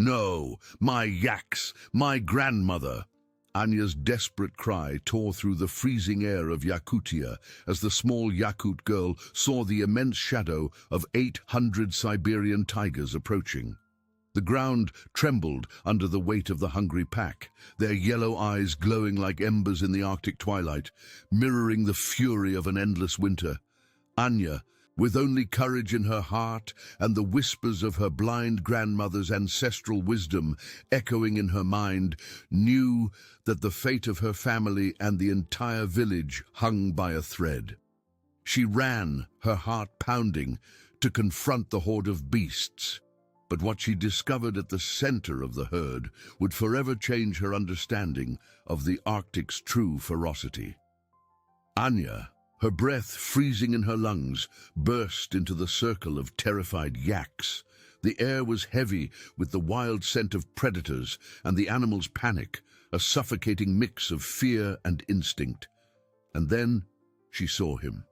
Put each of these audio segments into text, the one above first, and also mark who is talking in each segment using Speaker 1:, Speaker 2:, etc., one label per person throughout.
Speaker 1: No, my Yaks, my grandmother! Anya's desperate cry tore through the freezing air of Yakutia as the small Yakut girl saw the immense shadow of 800 Siberian tigers approaching. The ground trembled under the weight of the hungry pack, their yellow eyes glowing like embers in the Arctic twilight, mirroring the fury of an endless winter. Anya, with only courage in her heart and the whispers of her blind grandmother's ancestral wisdom echoing in her mind, knew that the fate of her family and the entire village hung by a thread. She ran, her heart pounding, to confront the horde of beasts. But what she discovered at the center of the herd would forever change her understanding of the Arctic's true ferocity. Anya, her breath freezing in her lungs, burst into the circle of terrified yaks. The air was heavy with the wild scent of predators and the animals' panic, a suffocating mix of fear and instinct. And then she saw him.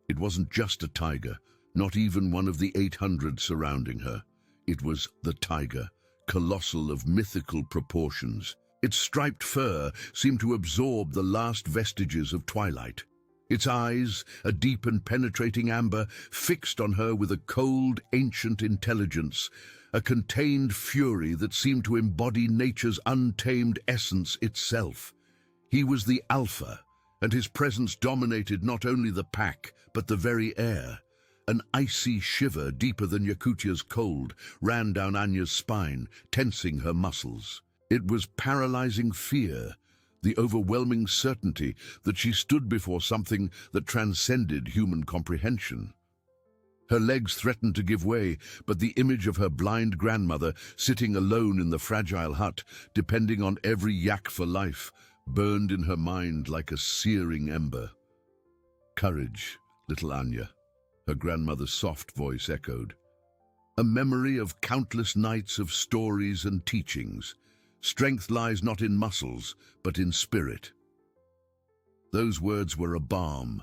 Speaker 1: It wasn't just a tiger, not even one of the 800 surrounding her. It was the tiger, colossal of mythical proportions. Its striped fur seemed to absorb the last vestiges of twilight. Its eyes, a deep and penetrating amber, fixed on her with a cold, ancient intelligence, a contained fury that seemed to embody nature's untamed essence itself. He was the alpha, and his presence dominated not only the pack, but the very air. An icy shiver, deeper than Yakutia's cold, ran down Anya's spine, tensing her muscles. It was paralyzing fear, the overwhelming certainty that she stood before something that transcended human comprehension. Her legs threatened to give way, but the image of her blind grandmother sitting alone in the fragile hut, depending on every yak for life, burned in her mind like a searing ember. "Courage, little Anya," her grandmother's soft voice echoed. "A memory of countless nights of stories and teachings. Strength lies not in muscles, but in spirit." Those words were a balm,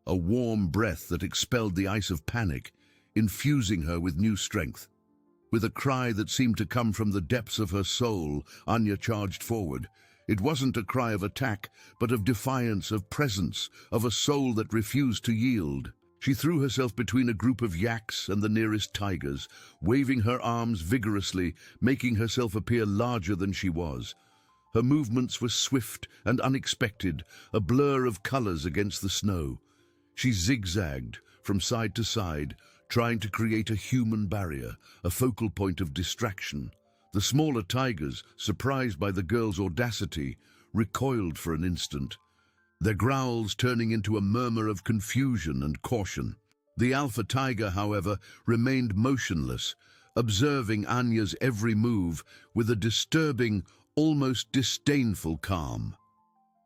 Speaker 1: a warm breath that expelled the ice of panic, infusing her with new strength. With a cry that seemed to come from the depths of her soul, Anya charged forward. It wasn't a cry of attack, but of defiance, of presence, of a soul that refused to yield. She threw herself between a group of yaks and the nearest tigers, waving her arms vigorously, making herself appear larger than she was. Her movements were swift and unexpected, a blur of colors against the snow. She zigzagged from side to side, trying to create a human barrier, a focal point of distraction. The smaller tigers, surprised by the girl's audacity, recoiled for an instant, their growls turning into a murmur of confusion and caution. The alpha tiger, however, remained motionless, observing Anya's every move with a disturbing, almost disdainful calm.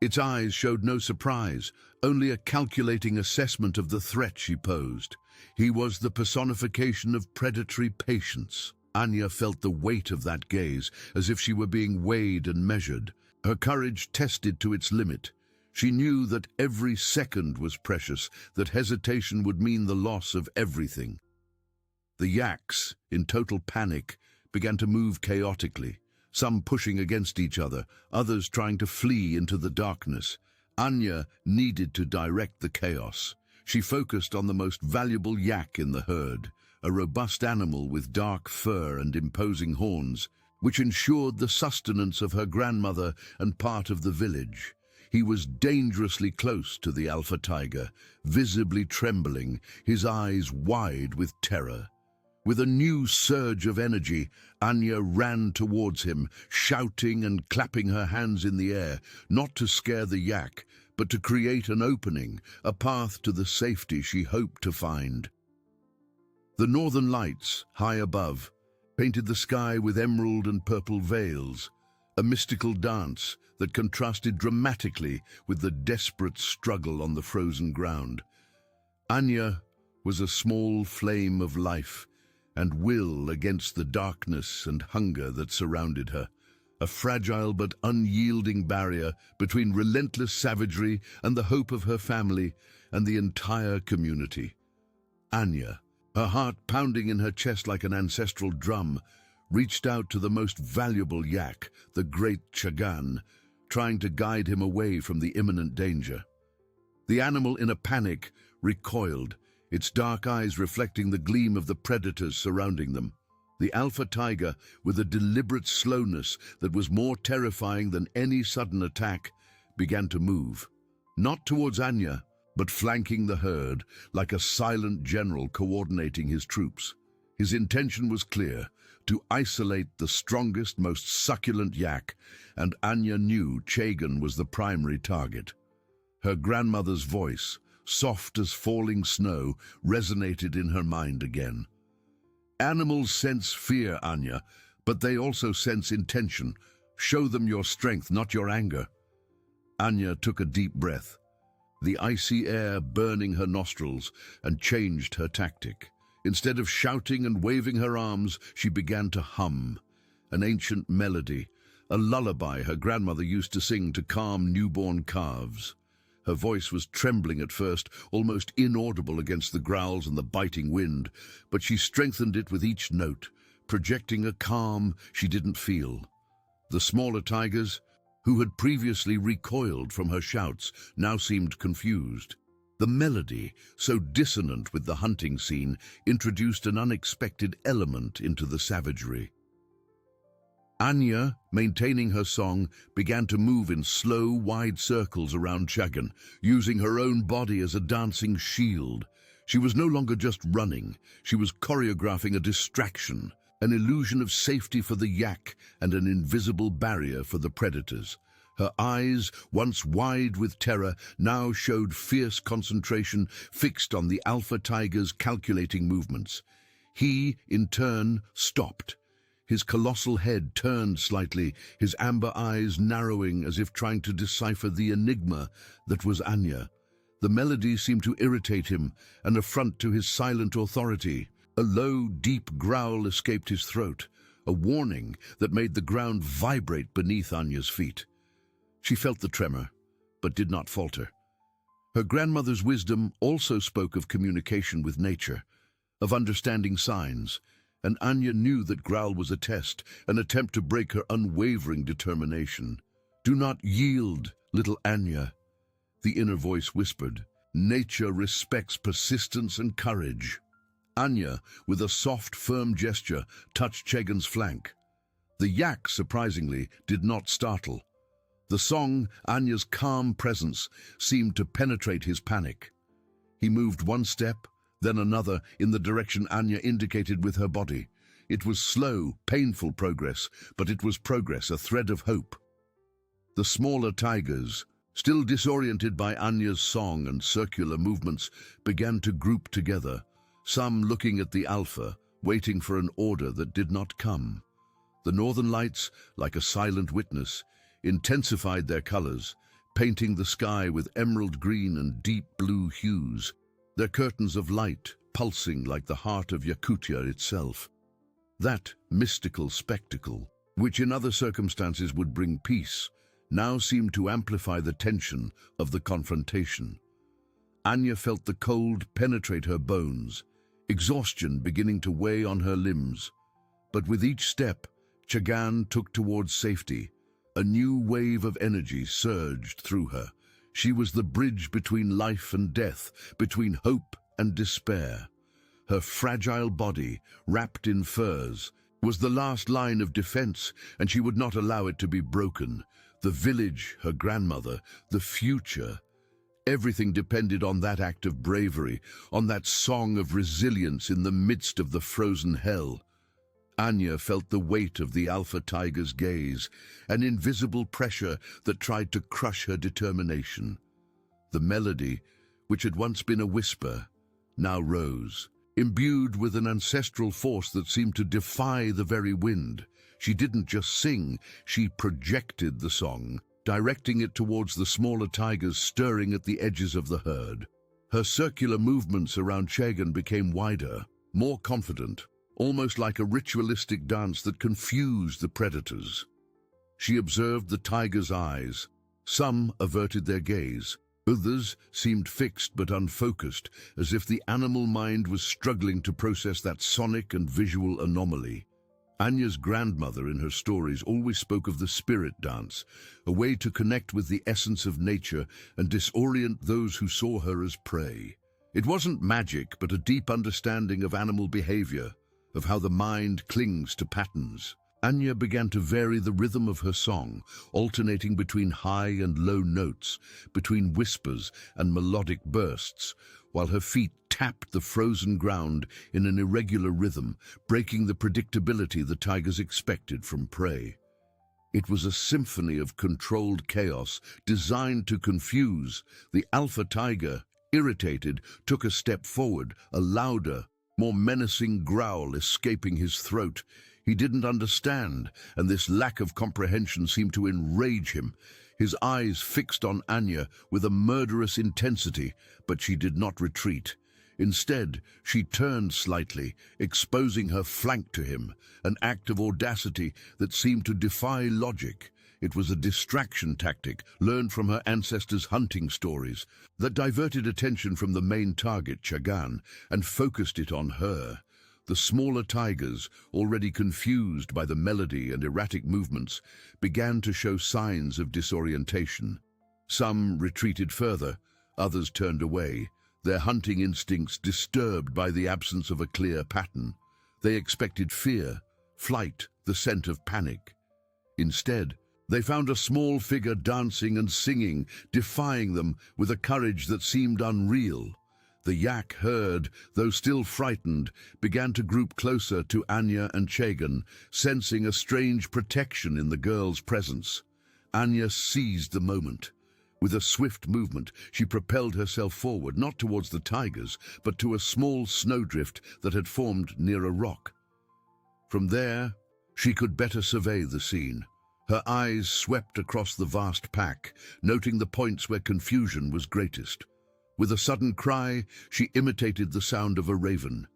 Speaker 1: Its eyes showed no surprise, only a calculating assessment of the threat she posed. He was the personification of predatory patience. Anya felt the weight of that gaze, as if she were being weighed and measured. Her courage tested to its limit. She knew that every second was precious, that hesitation would mean the loss of everything. The yaks, in total panic, began to move chaotically, some pushing against each other, others trying to flee into the darkness. Anya needed to direct the chaos. She focused on the most valuable yak in the herd, a robust animal with dark fur and imposing horns, which ensured the sustenance of her grandmother and part of the village. He was dangerously close to the alpha tiger, visibly trembling, his eyes wide with terror. With a new surge of energy, Anya ran towards him, shouting and clapping her hands in the air, not to scare the yak, but to create an opening, a path to the safety she hoped to find. The northern lights, high above, painted the sky with emerald and purple veils, a mystical dance that contrasted dramatically with the desperate struggle on the frozen ground. Anya was a small flame of life and will against the darkness and hunger that surrounded her, a fragile but unyielding barrier between relentless savagery and the hope of her family and the entire community. Anya, her heart pounding in her chest like an ancestral drum, reached out to the most valuable yak, the great Chagan, trying to guide him away from the imminent danger. The animal, in a panic, recoiled, its dark eyes reflecting the gleam of the predators surrounding them. The alpha tiger, with a deliberate slowness that was more terrifying than any sudden attack, began to move. Not towards Anya, but flanking the herd, like a silent general coordinating his troops. His intention was clear: to isolate the strongest, most succulent yak, and Anya knew Chagan was the primary target. Her grandmother's voice, soft as falling snow, resonated in her mind again. Animals sense fear, Anya, but they also sense intention. Show them your strength, not your anger. Anya took a deep breath, the icy air burning her nostrils, and changed her tactic. Instead of shouting and waving her arms, she began to hum, an ancient melody, a lullaby her grandmother used to sing to calm newborn calves. Her voice was trembling at first, almost inaudible against the growls and the biting wind, but she strengthened it with each note, projecting a calm she didn't feel. The smaller tigers, who had previously recoiled from her shouts, now seemed confused. The melody, so dissonant with the hunting scene, introduced an unexpected element into the savagery. Anya, maintaining her song, began to move in slow, wide circles around Chagan, using her own body as a dancing shield. She was no longer just running, she was choreographing a distraction, an illusion of safety for the yak and an invisible barrier for the predators. Her eyes, once wide with terror, now showed fierce concentration, fixed on the alpha tiger's calculating movements. He, in turn, stopped. His colossal head turned slightly, his amber eyes narrowing as if trying to decipher the enigma that was Anya. The melody seemed to irritate him, an affront to his silent authority. A low, deep growl escaped his throat, a warning that made the ground vibrate beneath Anya's feet. She felt the tremor, but did not falter. Her grandmother's wisdom also spoke of communication with nature, of understanding signs, and Anya knew that growl was a test, an attempt to break her unwavering determination. "Do not yield, little Anya," the inner voice whispered. "Nature respects persistence and courage." Anya, with a soft, firm gesture, touched Chagan's flank. The yak, surprisingly, did not startle. The song, Anya's calm presence, seemed to penetrate his panic. He moved one step, then another, in the direction Anya indicated with her body. It was slow, painful progress, but it was progress, a thread of hope. The smaller tigers, still disoriented by Anya's song and circular movements, began to group together, some looking at the alpha, waiting for an order that did not come. The northern lights, like a silent witness, intensified their colors, painting the sky with emerald green and deep blue hues, their curtains of light pulsing like the heart of Yakutia itself. That mystical spectacle, which in other circumstances would bring peace, now seemed to amplify the tension of the confrontation. Anya felt the cold penetrate her bones, exhaustion beginning to weigh on her limbs. But with each step Chagan took towards safety, a new wave of energy surged through her. She was the bridge between life and death, between hope and despair. Her fragile body, wrapped in furs, was the last line of defense, and she would not allow it to be broken. The village, her grandmother, the future. Everything depended on that act of bravery, on that song of resilience in the midst of the frozen hell. Anya felt the weight of the alpha tiger's gaze, an invisible pressure that tried to crush her determination. The melody, which had once been a whisper, now rose, imbued with an ancestral force that seemed to defy the very wind. She didn't just sing, she projected the song, directing it towards the smaller tigers stirring at the edges of the herd. Her circular movements around Chagan became wider, more confident, almost like a ritualistic dance that confused the predators. She observed the tigers' eyes. Some averted their gaze. Others seemed fixed but unfocused, as if the animal mind was struggling to process that sonic and visual anomaly. Anya's grandmother in her stories always spoke of the spirit dance, a way to connect with the essence of nature and disorient those who saw her as prey. It wasn't magic, but a deep understanding of animal behavior, of how the mind clings to patterns. Anya began to vary the rhythm of her song, alternating between high and low notes, between whispers and melodic bursts, while her feet tapped the frozen ground in an irregular rhythm, breaking the predictability the tigers expected from prey. It was a symphony of controlled chaos designed to confuse. The alpha tiger, irritated, took a step forward, a louder, more menacing growl escaping his throat. He didn't understand, and this lack of comprehension seemed to enrage him. His eyes fixed on Anya with a murderous intensity, but she did not retreat. Instead, she turned slightly, exposing her flank to him, an act of audacity that seemed to defy logic. It was a distraction tactic learned from her ancestors' hunting stories that diverted attention from the main target, Chagan, and focused it on her. The smaller tigers, already confused by the melody and erratic movements, began to show signs of disorientation. Some retreated further, others turned away, their hunting instincts disturbed by the absence of a clear pattern. They expected fear, flight, the scent of panic. Instead, they found a small figure dancing and singing, defying them with a courage that seemed unreal. The yak herd, though still frightened, began to group closer to Anya and Chagan, sensing a strange protection in the girl's presence. Anya seized the moment. With a swift movement, she propelled herself forward, not towards the tigers, but to a small snowdrift that had formed near a rock. From there, she could better survey the scene. Her eyes swept across the vast pack, noting the points where confusion was greatest. With a sudden cry, she imitated the sound of a raven,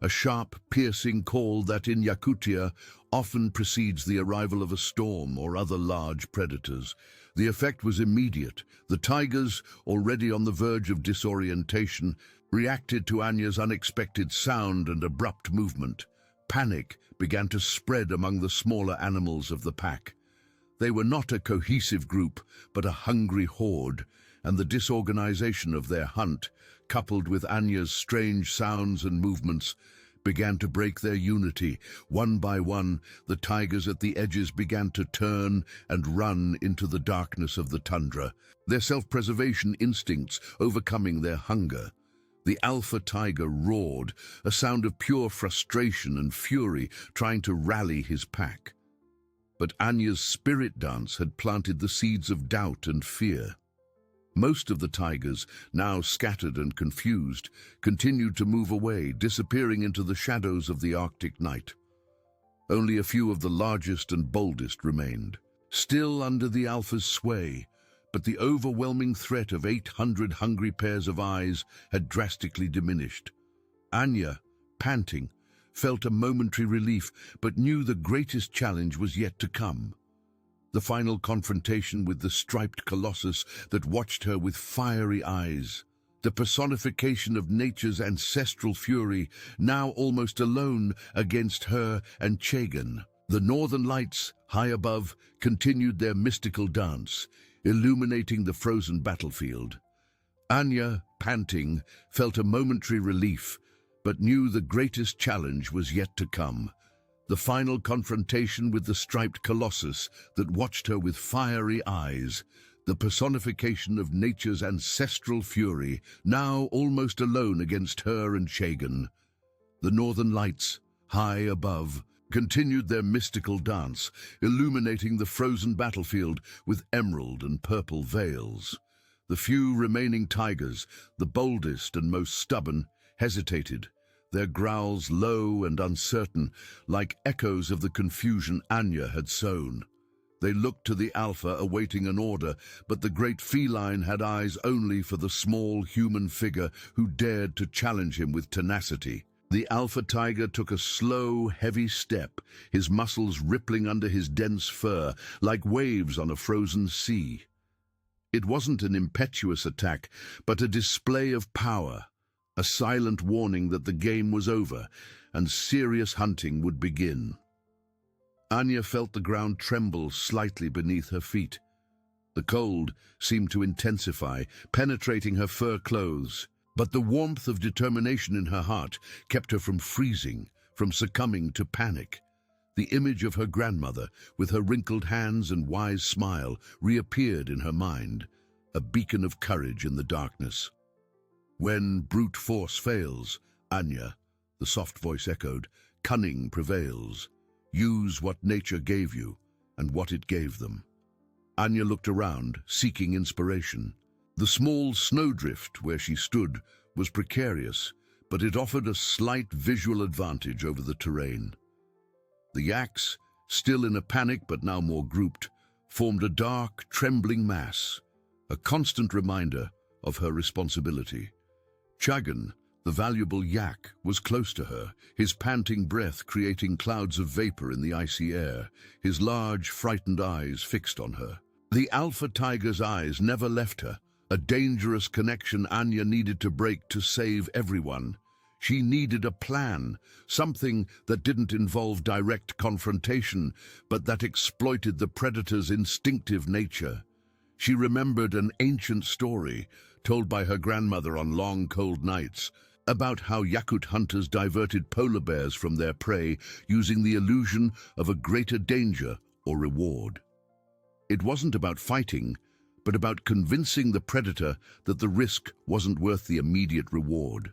Speaker 1: a sharp, piercing call that in Yakutia often precedes the arrival of a storm or other large predators. The effect was immediate. The tigers, already on the verge of disorientation, reacted to Anya's unexpected sound and abrupt movement. Panic began to spread among the smaller animals of the pack. They were not a cohesive group, but a hungry horde, and the disorganization of their hunt, coupled with Anya's strange sounds and movements, began to break their unity. One by one, the tigers at the edges began to turn and run into the darkness of the tundra, their self-preservation instincts overcoming their hunger. The alpha tiger roared, a sound of pure frustration and fury, trying to rally his pack. But Anya's spirit dance had planted the seeds of doubt and fear. Most of the tigers, now scattered and confused, continued to move away, disappearing into the shadows of the Arctic night. Only a few of the largest and boldest remained, still under the alpha's sway, but the overwhelming threat of 800 hungry pairs of eyes had drastically diminished. Anya, panting, felt a momentary relief, but knew the greatest challenge was yet to come. The final confrontation with the striped colossus that watched her with fiery eyes, the personification of nature's ancestral fury, now almost alone against her and Chagan. The northern lights, high above, continued their mystical dance, illuminating the frozen battlefield. Anya, panting, felt a momentary relief, but knew the greatest challenge was yet to come. The final confrontation with the striped colossus that watched her with fiery eyes, the personification of nature's ancestral fury, now almost alone against her and Chagan. The northern lights, high above, continued their mystical dance, illuminating the frozen battlefield with emerald and purple veils. The few remaining tigers, the boldest and most stubborn, hesitated, their growls low and uncertain, like echoes of the confusion Anya had sown. They looked to the alpha, awaiting an order, but the great feline had eyes only for the small human figure who dared to challenge him with tenacity. The alpha tiger took a slow, heavy step, his muscles rippling under his dense fur, like waves on a frozen sea. It wasn't an impetuous attack, but a display of power, a silent warning that the game was over and serious hunting would begin. Anya felt the ground tremble slightly beneath her feet. The cold seemed to intensify, penetrating her fur clothes, but the warmth of determination in her heart kept her from freezing, from succumbing to panic. The image of her grandmother, with her wrinkled hands and wise smile, reappeared in her mind, a beacon of courage in the darkness. "When brute force fails, Anya," the soft voice echoed, "cunning prevails. Use what nature gave you and what it gave them." Anya looked around, seeking inspiration. The small snowdrift where she stood was precarious, but it offered a slight visual advantage over the terrain. The Yaks, still in a panic but now more grouped, formed a dark, trembling mass, a constant reminder of her responsibility. Chagan, the valuable yak, was close to her, his panting breath creating clouds of vapor in the icy air, his large, frightened eyes fixed on her. The alpha tiger's eyes never left her, a dangerous connection Anya needed to break to save everyone. She needed a plan, something that didn't involve direct confrontation, but that exploited the predator's instinctive nature. She remembered an ancient story, told by her grandmother on long, cold nights, about how YAKUT hunters diverted polar bears from their prey using the illusion of a greater danger or reward. It wasn't about fighting, but about convincing the predator that the risk wasn't worth the immediate reward.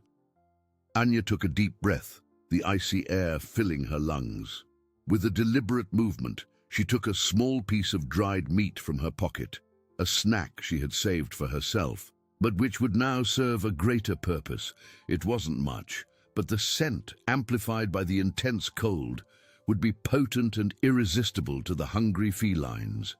Speaker 1: Anya took a deep breath, the icy air filling her lungs. With a deliberate movement, she took a small piece of dried meat from her pocket, a snack she had saved for herself, but which would now serve a greater purpose. It wasn't much, but the scent, amplified by the intense cold, would be potent and irresistible to the hungry felines.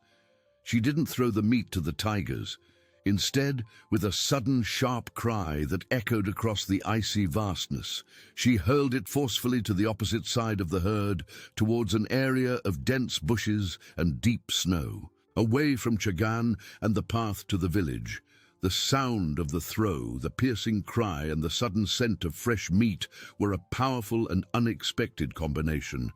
Speaker 1: She didn't throw the meat to the tigers. Instead, with a sudden sharp cry that echoed across the icy vastness, she hurled it forcefully to the opposite side of the herd, towards an area of dense bushes and deep snow, away from Chagan and the path to the village. The sound of the throw, the piercing cry, and the sudden scent of fresh meat were a powerful and unexpected combination.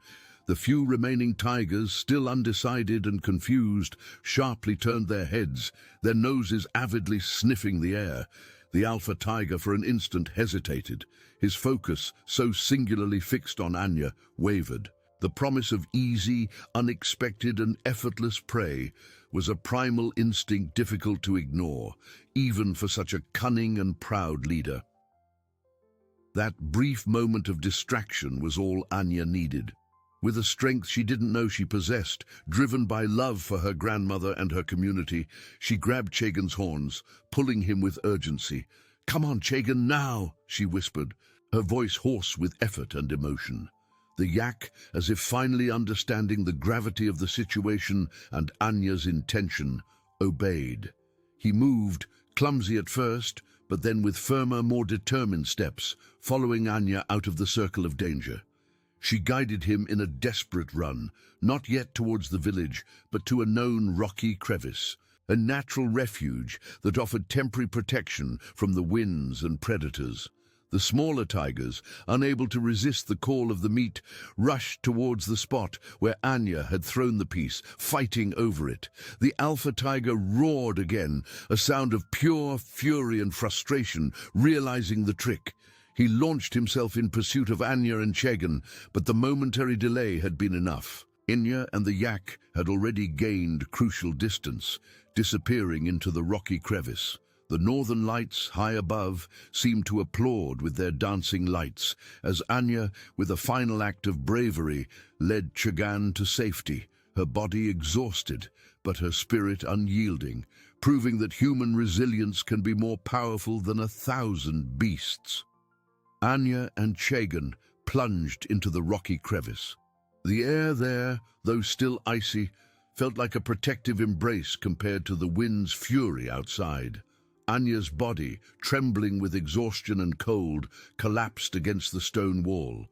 Speaker 1: The few remaining tigers, still undecided and confused, sharply turned their heads, their noses avidly sniffing the air. The alpha tiger for an instant hesitated. His focus, so singularly fixed on Anya, wavered. The promise of easy, unexpected and effortless prey was a primal instinct difficult to ignore, even for such a cunning and proud leader. That brief moment of distraction was all Anya needed. With a strength she didn't know she possessed, driven by love for her grandmother and her community, she grabbed Chagan's horns, pulling him with urgency. "Come on, Chagan, now!" she whispered, her voice hoarse with effort and emotion. The yak, as if finally understanding the gravity of the situation and Anya's intention, obeyed. He moved, clumsy at first, but then with firmer, more determined steps, following Anya out of the circle of danger. She guided him in a desperate run, not yet towards the village, but to a known rocky crevice, a natural refuge that offered temporary protection from the winds and predators. The smaller tigers, unable to resist the call of the meat, rushed towards the spot where Anya had thrown the piece, fighting over it. The alpha tiger roared again, a sound of pure fury and frustration, realizing the trick. He launched himself in pursuit of Anya and Chagan, but the momentary delay had been enough. Anya and the yak had already gained crucial distance, disappearing into the rocky crevice. The northern lights, high above, seemed to applaud with their dancing lights, as Anya, with a final act of bravery, led Chagan to safety, her body exhausted, but her spirit unyielding, proving that human resilience can be more powerful than 1,000 beasts. Anya and Chagan plunged into the rocky crevice. The air there, though still icy, felt like a protective embrace compared to the wind's fury outside. Anya's body, trembling with exhaustion and cold, collapsed against the stone wall.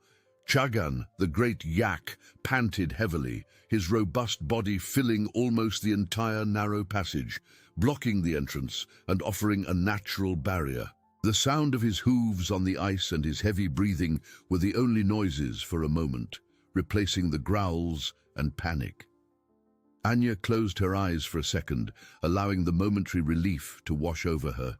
Speaker 1: Chagan, the great yak, panted heavily, his robust body filling almost the entire narrow passage, blocking the entrance and offering a natural barrier. The sound of his hooves on the ice and his heavy breathing were the only noises for a moment, replacing the growls and panic. Anya closed her eyes for a second, allowing the momentary relief to wash over her.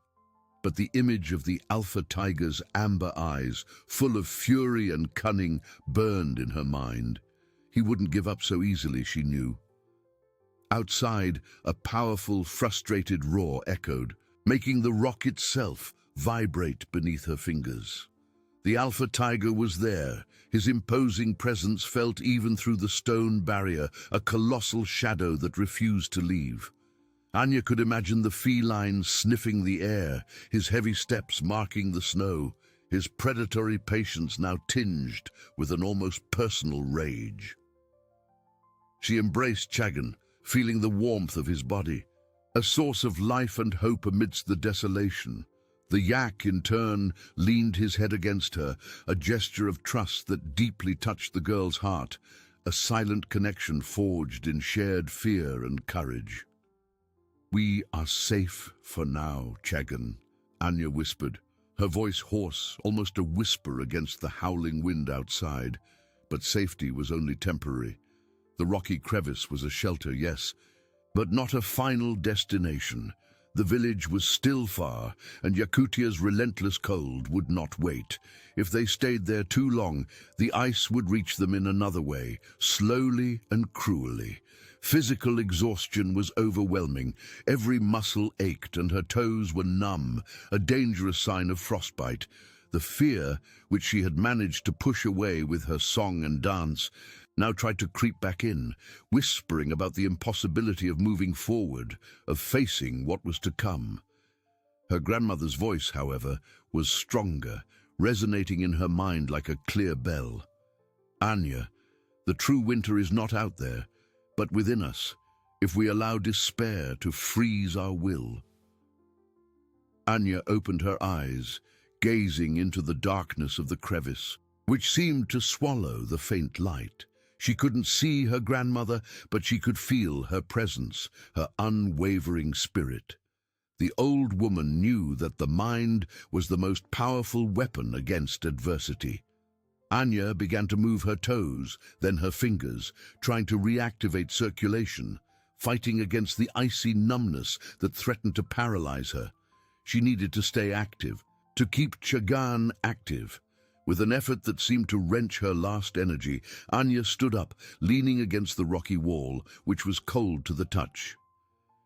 Speaker 1: But the image of the alpha tiger's amber eyes, full of fury and cunning, burned in her mind. He wouldn't give up so easily, she knew. Outside, a powerful, frustrated roar echoed, making the rock itself vibrate beneath her fingers. The alpha tiger was there, his imposing presence felt even through the stone barrier, a colossal shadow that refused to leave. Anya could imagine the feline sniffing the air, his heavy steps marking the snow, his predatory patience now tinged with an almost personal rage. She embraced Chagan, feeling the warmth of his body, a source of life and hope amidst the desolation. The yak, in turn, leaned his head against her, a gesture of trust that deeply touched the girl's heart, a silent connection forged in shared fear and courage. "We are safe for now, Chagan," Anya whispered, her voice hoarse, almost a whisper against the howling wind outside. But safety was only temporary. The rocky crevice was a shelter, yes, but not a final destination. The village was still far, and Yakutia's relentless cold would not wait. If they stayed there too long, the ice would reach them in another way, slowly and cruelly. Physical exhaustion was overwhelming. Every muscle ached and her toes were numb, a dangerous sign of frostbite. The fear, which she had managed to push away with her song and dance, now tried to creep back in, whispering about the impossibility of moving forward, of facing what was to come. Her grandmother's voice, however, was stronger, resonating in her mind like a clear bell. "Anya, the true winter is not out there, but within us, if we allow despair to freeze our will." Anya opened her eyes, gazing into the darkness of the crevice, which seemed to swallow the faint light. She couldn't see her grandmother, but she could feel her presence, her unwavering spirit. The old woman knew that the mind was the most powerful weapon against adversity. Anya began to move her toes, then her fingers, trying to reactivate circulation, fighting against the icy numbness that threatened to paralyze her. She needed to stay active, to keep Chagan active. With an effort that seemed to wrench her last energy, Anya stood up, leaning against the rocky wall, which was cold to the touch.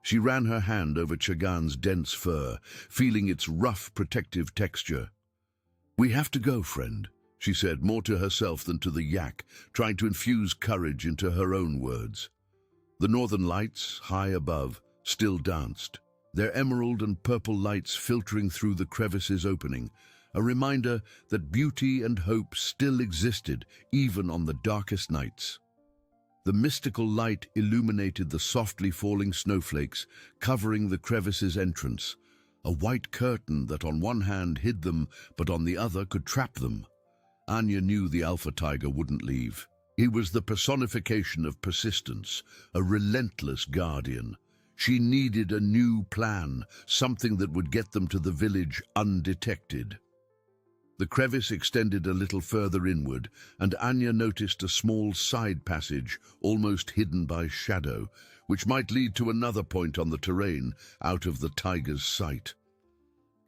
Speaker 1: She ran her hand over Chagan's dense fur, feeling its rough, protective texture. "We have to go, friend," she said, more to herself than to the yak, trying to infuse courage into her own words. The northern lights, high above, still danced, their emerald and purple lights filtering through the crevice's opening, a reminder that beauty and hope still existed even on the darkest nights. The mystical light illuminated the softly falling snowflakes, covering the crevice's entrance, a white curtain that on one hand hid them, but on the other could trap them. Anya knew the alpha tiger wouldn't leave. He was the personification of persistence, a relentless guardian. She needed a new plan, something that would get them to the village undetected. The crevice extended a little further inward, and Anya noticed a small side passage, almost hidden by shadow, which might lead to another point on the terrain, out of the tiger's sight.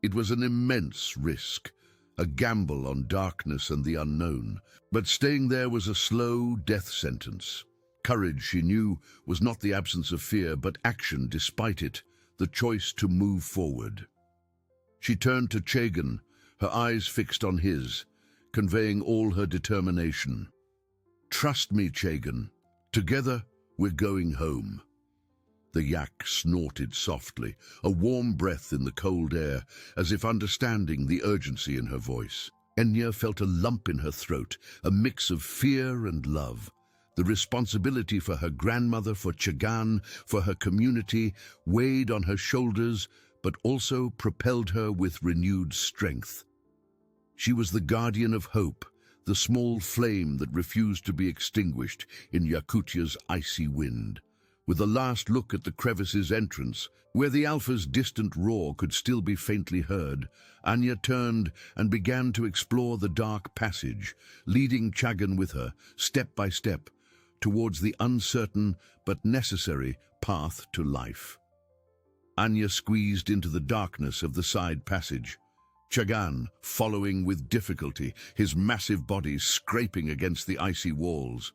Speaker 1: It was an immense risk, a gamble on darkness and the unknown, but staying there was a slow death sentence. Courage, she knew, was not the absence of fear, but action despite it, the choice to move forward. She turned to Chagan, her eyes fixed on his, conveying all her determination. "Trust me, Chagan. Together, we're going home." The yak snorted softly, a warm breath in the cold air, as if understanding the urgency in her voice. Enya felt a lump in her throat, a mix of fear and love. The responsibility for her grandmother, for Chagan, for her community, weighed on her shoulders, but also propelled her with renewed strength. She was the guardian of hope, the small flame that refused to be extinguished in Yakutia's icy wind. With a last look at the crevice's entrance, where the alpha's distant roar could still be faintly heard, Anya turned and began to explore the dark passage, leading Chagan with her, step by step, towards the uncertain but necessary path to life. Anya squeezed into the darkness of the side passage, Chagan following with difficulty, his massive body scraping against the icy walls.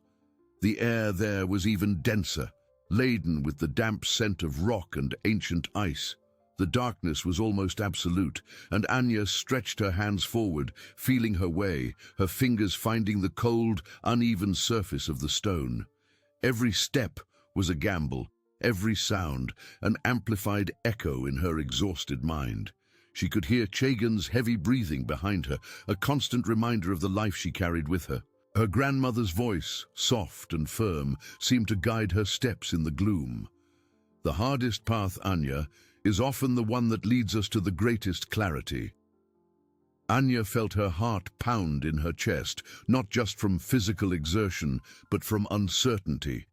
Speaker 1: The air there was even denser, laden with the damp scent of rock and ancient ice. The darkness was almost absolute, and Anya stretched her hands forward, feeling her way, her fingers finding the cold, uneven surface of the stone. Every step was a gamble, every sound an amplified echo in her exhausted mind. She could hear Chagan's heavy breathing behind her, a constant reminder of the life she carried with her. Her grandmother's voice, soft and firm, seemed to guide her steps in the gloom. The hardest path, Anya, is often the one that leads us to the greatest clarity. Anya felt her heart pound in her chest, not just from physical exertion, but from uncertainty.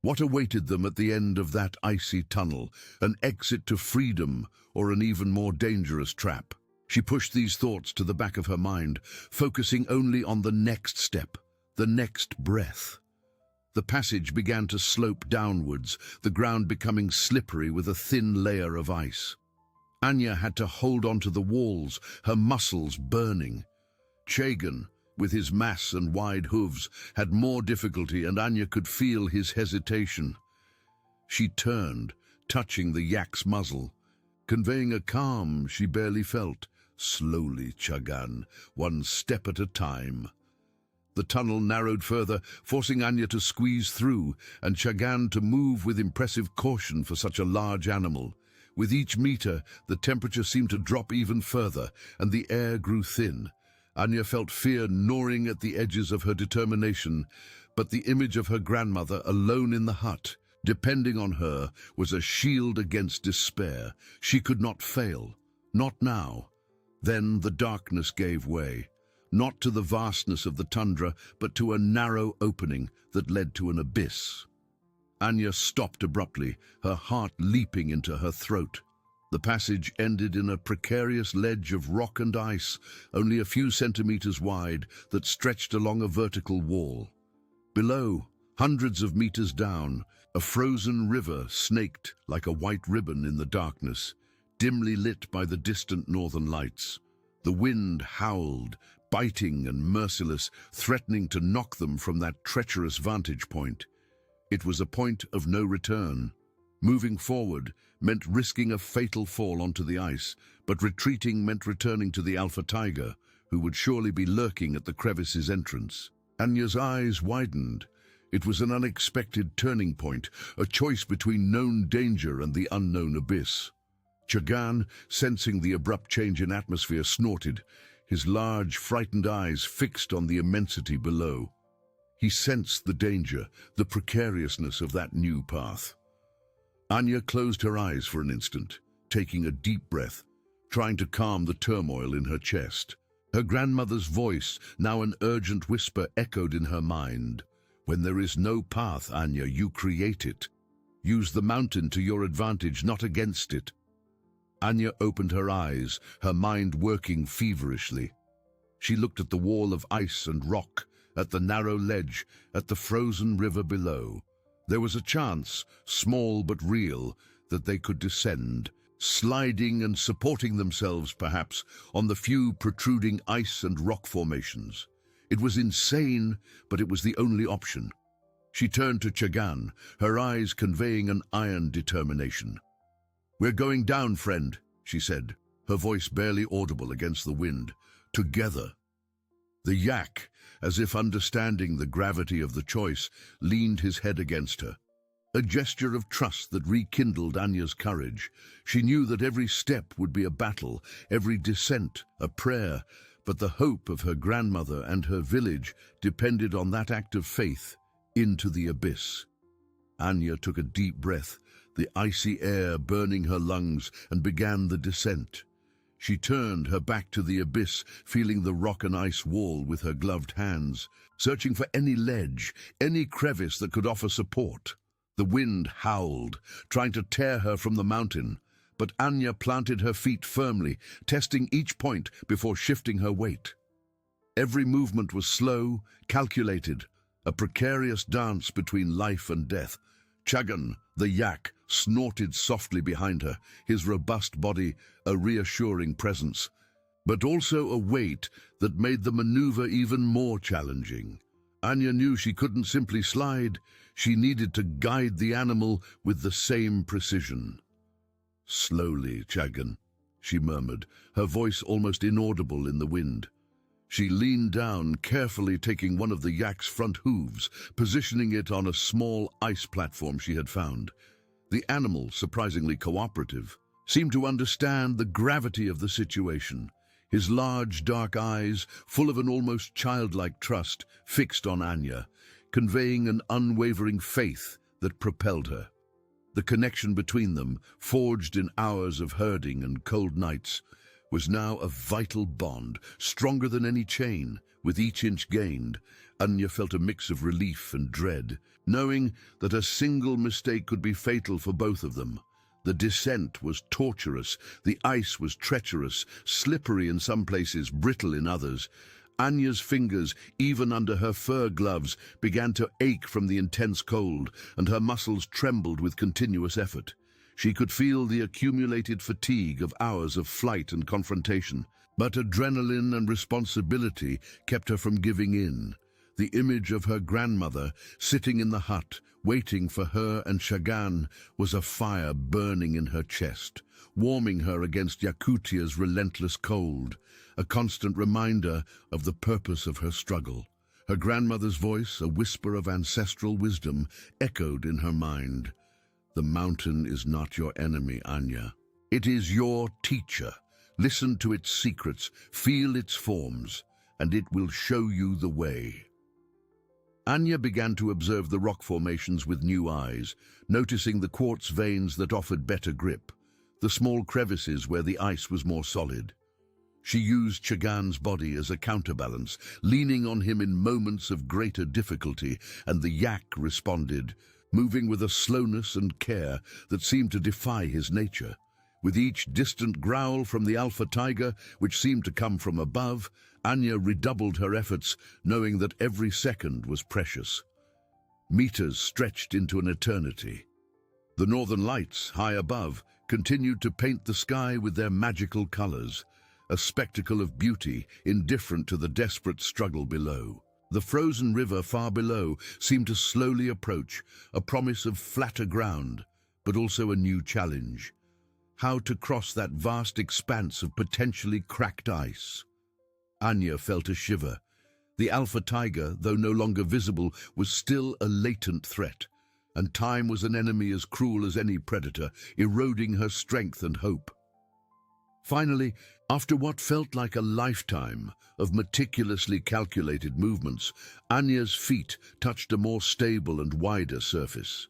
Speaker 1: What awaited them at the end of that icy tunnel? An exit to freedom, or an even more dangerous trap? She pushed these thoughts to the back of her mind, focusing only on the next step, the next breath. The passage began to slope downwards, the ground becoming slippery with a thin layer of ice. Anya had to hold onto the walls, her muscles burning. Chagan, with his mass and wide hooves, had more difficulty, and Anya could feel his hesitation. She turned, touching the yak's muzzle, conveying a calm she barely felt. Slowly, Chagan, one step at a time. The tunnel narrowed further, forcing Anya to squeeze through, and Chagan to move with impressive caution for such a large animal. With each meter, the temperature seemed to drop even further, and the air grew thin. Anya felt fear gnawing at the edges of her determination, but the image of her grandmother alone in the hut, depending on her, was a shield against despair. She could not fail. Not now. Then the darkness gave way, not to the vastness of the tundra, but to a narrow opening that led to an abyss. Anya stopped abruptly, her heart leaping into her throat. The passage ended in a precarious ledge of rock and ice, only a few centimeters wide, that stretched along a vertical wall. Below, hundreds of meters down, a frozen river snaked like a white ribbon in the darkness, dimly lit by the distant northern lights. The wind howled, biting and merciless, threatening to knock them from that treacherous vantage point. It was a point of no return. Moving forward meant risking a fatal fall onto the ice, but retreating meant returning to the alpha tiger, who would surely be lurking at the crevice's entrance. Anya's eyes widened. It was an unexpected turning point, a choice between known danger and the unknown abyss. Chagan, sensing the abrupt change in atmosphere, snorted, his large, frightened eyes fixed on the immensity below. He sensed the danger, the precariousness of that new path. Anya closed her eyes for an instant, taking a deep breath, trying to calm the turmoil in her chest. Her grandmother's voice, now an urgent whisper, echoed in her mind. When there is no path, Anya, you create it. Use the mountain to your advantage, not against it. Anya opened her eyes, her mind working feverishly. She looked at the wall of ice and rock, at the narrow ledge, at the frozen river below. There was a chance, small but real, that they could descend, sliding and supporting themselves, perhaps, on the few protruding ice and rock formations. It was insane, but it was the only option. She turned to Chagan, her eyes conveying an iron determination. "We're going down, friend," she said, her voice barely audible against the wind. "Together." The yak, as if understanding the gravity of the choice, leaned his head against her. A gesture of trust that rekindled Anya's courage. She knew that every step would be a battle, every descent a prayer, but the hope of her grandmother and her village depended on that act of faith into the abyss. Anya took a deep breath, the icy air burning her lungs, and began the descent. She turned her back to the abyss, feeling the rock and ice wall with her gloved hands, searching for any ledge, any crevice that could offer support. The wind howled, trying to tear her from the mountain, but Anya planted her feet firmly, testing each point before shifting her weight. Every movement was slow, calculated, a precarious dance between life and death. Chagan, the yak, snorted softly behind her, his robust body a reassuring presence, but also a weight that made the maneuver even more challenging. Anya knew she couldn't simply slide, she needed to guide the animal with the same precision. "Slowly, Chagan," she murmured, her voice almost inaudible in the wind. She leaned down, carefully taking one of the yak's front hooves, positioning it on a small ice platform she had found. The animal, surprisingly cooperative, seemed to understand the gravity of the situation. His large, dark eyes, full of an almost childlike trust, fixed on Anya, conveying an unwavering faith that propelled her. The connection between them, forged in hours of herding and cold nights, was now a vital bond, stronger than any chain. With each inch gained, Anya felt a mix of relief and dread, knowing that a single mistake could be fatal for both of them. The descent was torturous, the ice was treacherous, slippery in some places, brittle in others. Anya's fingers, even under her fur gloves, began to ache from the intense cold, and her muscles trembled with continuous effort. She could feel the accumulated fatigue of hours of flight and confrontation, but adrenaline and responsibility kept her from giving in. The image of her grandmother, sitting in the hut, waiting for her and Chagan, was a fire burning in her chest, warming her against Yakutia's relentless cold, a constant reminder of the purpose of her struggle. Her grandmother's voice, a whisper of ancestral wisdom, echoed in her mind. "The mountain is not your enemy, Anya. It is your teacher. Listen to its secrets, feel its forms, and it will show you the way." Anya began to observe the rock formations with new eyes, noticing the quartz veins that offered better grip, the small crevices where the ice was more solid. She used Chagan's body as a counterbalance, leaning on him in moments of greater difficulty, and the yak responded, moving with a slowness and care that seemed to defy his nature. With each distant growl from the alpha tiger, which seemed to come from above, Anya redoubled her efforts, knowing that every second was precious. Meters stretched into an eternity. The northern lights, high above, continued to paint the sky with their magical colors, a spectacle of beauty, indifferent to the desperate struggle below. The frozen river far below seemed to slowly approach, a promise of flatter ground, but also a new challenge. How to cross that vast expanse of potentially cracked ice? Anya felt a shiver. The alpha tiger, though no longer visible, was still a latent threat, and time was an enemy as cruel as any predator, eroding her strength and hope. Finally, after what felt like a lifetime of meticulously calculated movements, Anya's feet touched a more stable and wider surface.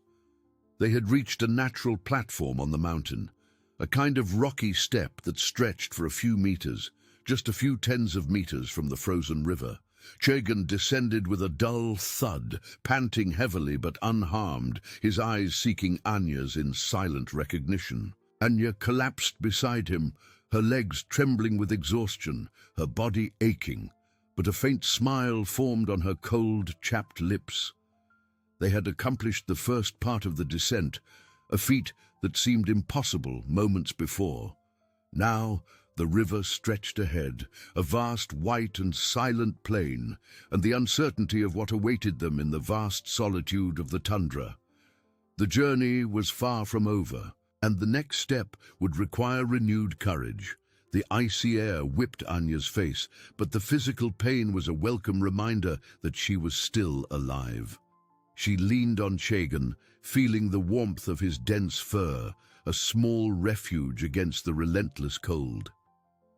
Speaker 1: They had reached a natural platform on the mountain, a kind of rocky step that stretched for a few meters, just a few tens of meters from the frozen river. Chagan descended with a dull thud, panting heavily but unharmed, his eyes seeking Anya's in silent recognition. Anya collapsed beside him, her legs trembling with exhaustion, her body aching, but a faint smile formed on her cold, chapped lips. They had accomplished the first part of the descent, a feat that seemed impossible moments before. Now, the river stretched ahead, a vast white and silent plain, and the uncertainty of what awaited them in the vast solitude of the tundra. The journey was far from over, and the next step would require renewed courage. The icy air whipped Anya's face, but the physical pain was a welcome reminder that she was still alive. She leaned on Chagan, feeling the warmth of his dense fur, a small refuge against the relentless cold.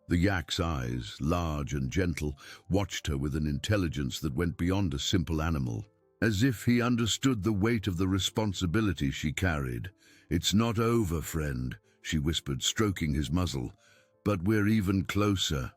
Speaker 1: The yak's eyes, large and gentle, watched her with an intelligence that went beyond a simple animal, as if he understood the weight of the responsibility she carried. "It's not over, friend," she whispered, stroking his muzzle, "but we're even closer."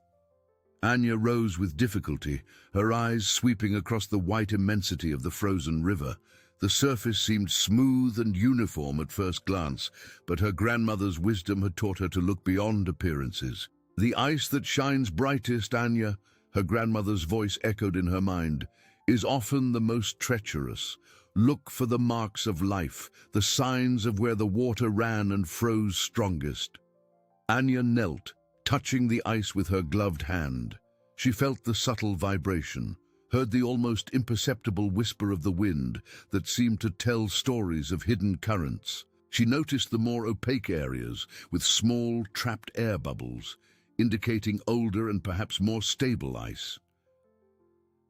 Speaker 1: Anya rose with difficulty, her eyes sweeping across the white immensity of the frozen river. The surface seemed smooth and uniform at first glance, but her grandmother's wisdom had taught her to look beyond appearances. "The ice that shines brightest, Anya," her grandmother's voice echoed in her mind. is often the most treacherous. Look for the marks of life, the signs of where the water ran and froze strongest. Anya knelt, touching the ice with her gloved hand. She felt the subtle vibration, heard the almost imperceptible whisper of the wind that seemed to tell stories of hidden currents. She noticed the more opaque areas with small, trapped air bubbles, indicating older and perhaps more stable ice.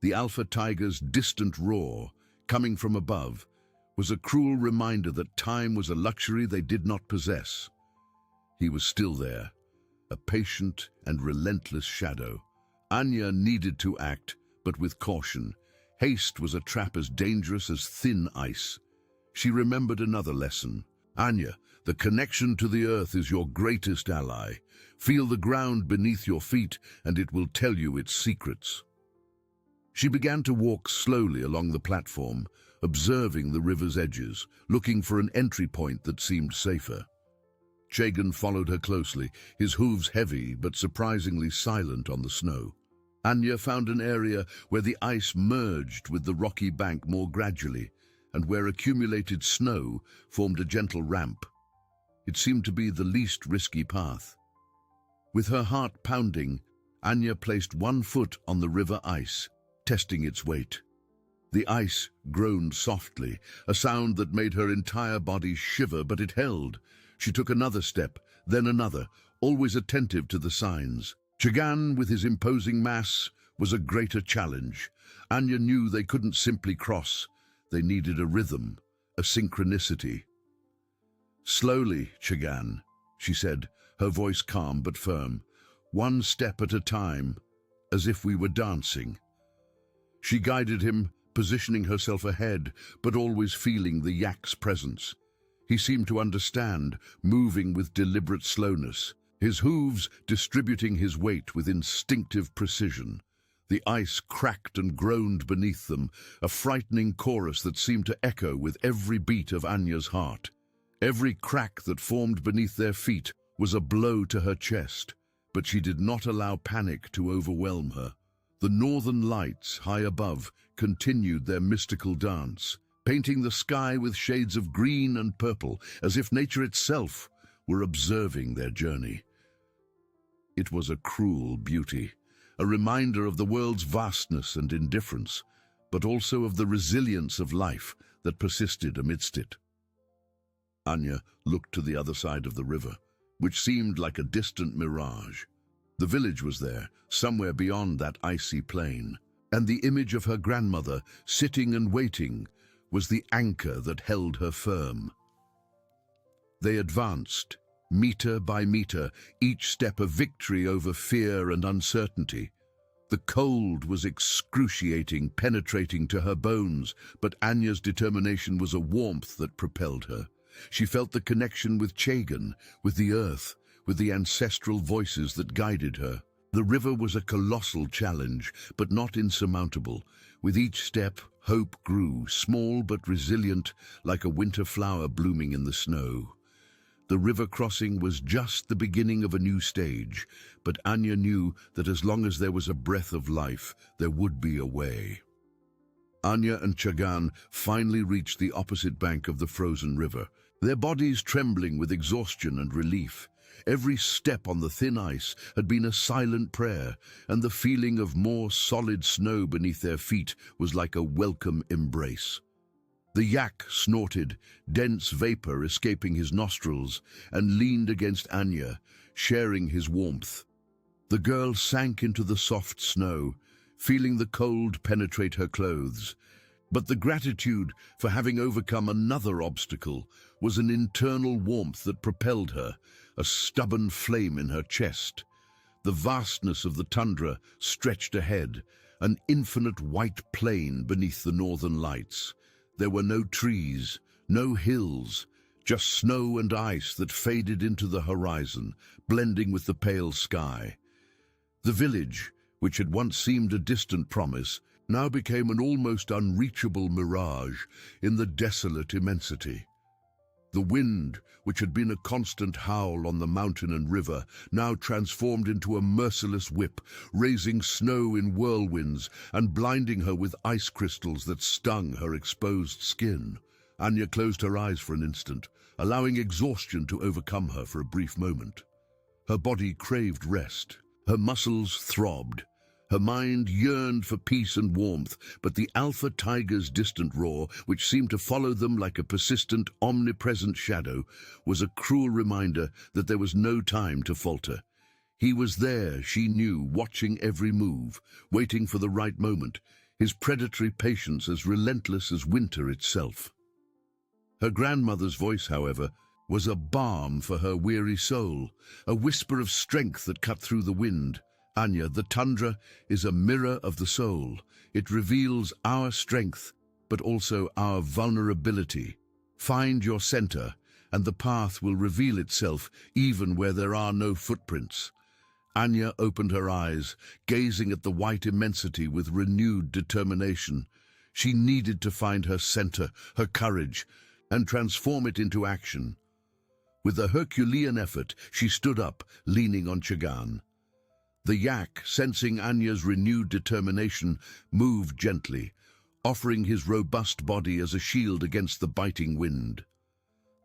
Speaker 1: The alpha tiger's distant roar, coming from above, was a cruel reminder that time was a luxury they did not possess. He was still there, a patient and relentless shadow. Anya needed to act, but with caution. Haste was a trap as dangerous as thin ice. She remembered another lesson. Anya, the connection to the earth is your greatest ally. Feel the ground beneath your feet, and it will tell you its secrets. She began to walk slowly along the platform, observing the river's edges, looking for an entry point that seemed safer. Chagan followed her closely, his hooves heavy but surprisingly silent on the snow. Anya found an area where the ice merged with the rocky bank more gradually, and where accumulated snow formed a gentle ramp. It seemed to be the least risky path. With her heart pounding, Anya placed one foot on the river ice, testing its weight. The ice groaned softly, a sound that made her entire body shiver, but it held. She took another step, then another, always attentive to the signs. Chagan, with his imposing mass, was a greater challenge. Anya knew they couldn't simply cross. They needed a rhythm, a synchronicity. "Slowly, Chagan," she said, her voice calm but firm. "One step at a time, as if we were dancing." She guided him, positioning herself ahead, but always feeling the Yaks' presence. He seemed to understand, moving with deliberate slowness, his hooves distributing his weight with instinctive precision. The ice cracked and groaned beneath them, a frightening chorus that seemed to echo with every beat of Anya's heart. Every crack that formed beneath their feet was a blow to her chest, but she did not allow panic to overwhelm her. The northern lights, high above, continued their mystical dance, painting the sky with shades of green and purple, as if nature itself were observing their journey. It was a cruel beauty, a reminder of the world's vastness and indifference, but also of the resilience of life that persisted amidst it. Anya looked to the other side of the river, which seemed like a distant mirage. The village was there, somewhere beyond that icy plain, and the image of her grandmother, sitting and waiting, was the anchor that held her firm. They advanced, meter by meter, each step a victory over fear and uncertainty. The cold was excruciating, penetrating to her bones, but Anya's determination was a warmth that propelled her. She felt the connection with Chagan, with the earth, with the ancestral voices that guided her. The river was a colossal challenge, but not insurmountable. With each step, hope grew, small but resilient, like a winter flower blooming in the snow. The river crossing was just the beginning of a new stage, but Anya knew that as long as there was a breath of life, there would be a way. Anya and Chagan finally reached the opposite bank of the frozen river, their bodies trembling with exhaustion and relief. Every step on the thin ice had been a silent prayer, and the feeling of more solid snow beneath their feet was like a welcome embrace. The yak snorted, dense vapor escaping his nostrils, and leaned against Anya, sharing his warmth. The girl sank into the soft snow, feeling the cold penetrate her clothes. But the gratitude for having overcome another obstacle was an internal warmth that propelled her, a stubborn flame in her chest. The vastness of the tundra stretched ahead, an infinite white plain beneath the northern lights. There were no trees, no hills, just snow and ice that faded into the horizon, blending with the pale sky. The village, which had once seemed a distant promise, now became an almost unreachable mirage in the desolate immensity. The wind, which had been a constant howl on the mountain and river, now transformed into a merciless whip, raising snow in whirlwinds and blinding her with ice crystals that stung her exposed skin. Anya closed her eyes for an instant, allowing exhaustion to overcome her for a brief moment. Her body craved rest. Her muscles throbbed. Her mind yearned for peace and warmth, but the alpha tiger's distant roar, which seemed to follow them like a persistent, omnipresent shadow, was a cruel reminder that there was no time to falter. He was there, she knew, watching every move, waiting for the right moment, his predatory patience as relentless as winter itself. Her grandmother's voice, however, was a balm for her weary soul, a whisper of strength that cut through the wind. Anya, the tundra is a mirror of the soul. It reveals our strength, but also our vulnerability. Find your center, and the path will reveal itself even where there are no footprints. Anya opened her eyes, gazing at the white immensity with renewed determination. She needed to find her center, her courage, and transform it into action. With a Herculean effort, she stood up, leaning on Chagan. The yak, sensing Anya's renewed determination, moved gently, offering his robust body as a shield against the biting wind.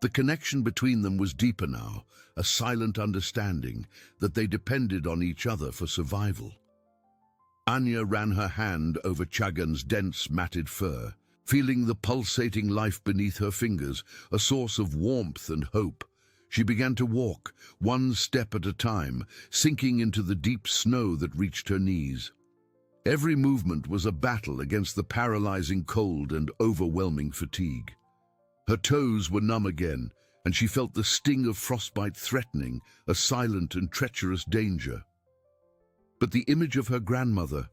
Speaker 1: The connection between them was deeper now, a silent understanding that they depended on each other for survival. Anya ran her hand over Chagan's dense, matted fur, feeling the pulsating life beneath her fingers, a source of warmth and hope. She began to walk, one step at a time, sinking into the deep snow that reached her knees. Every movement was a battle against the paralyzing cold and overwhelming fatigue. Her toes were numb again, and she felt the sting of frostbite threatening, a silent and treacherous danger. But the image of her grandmother,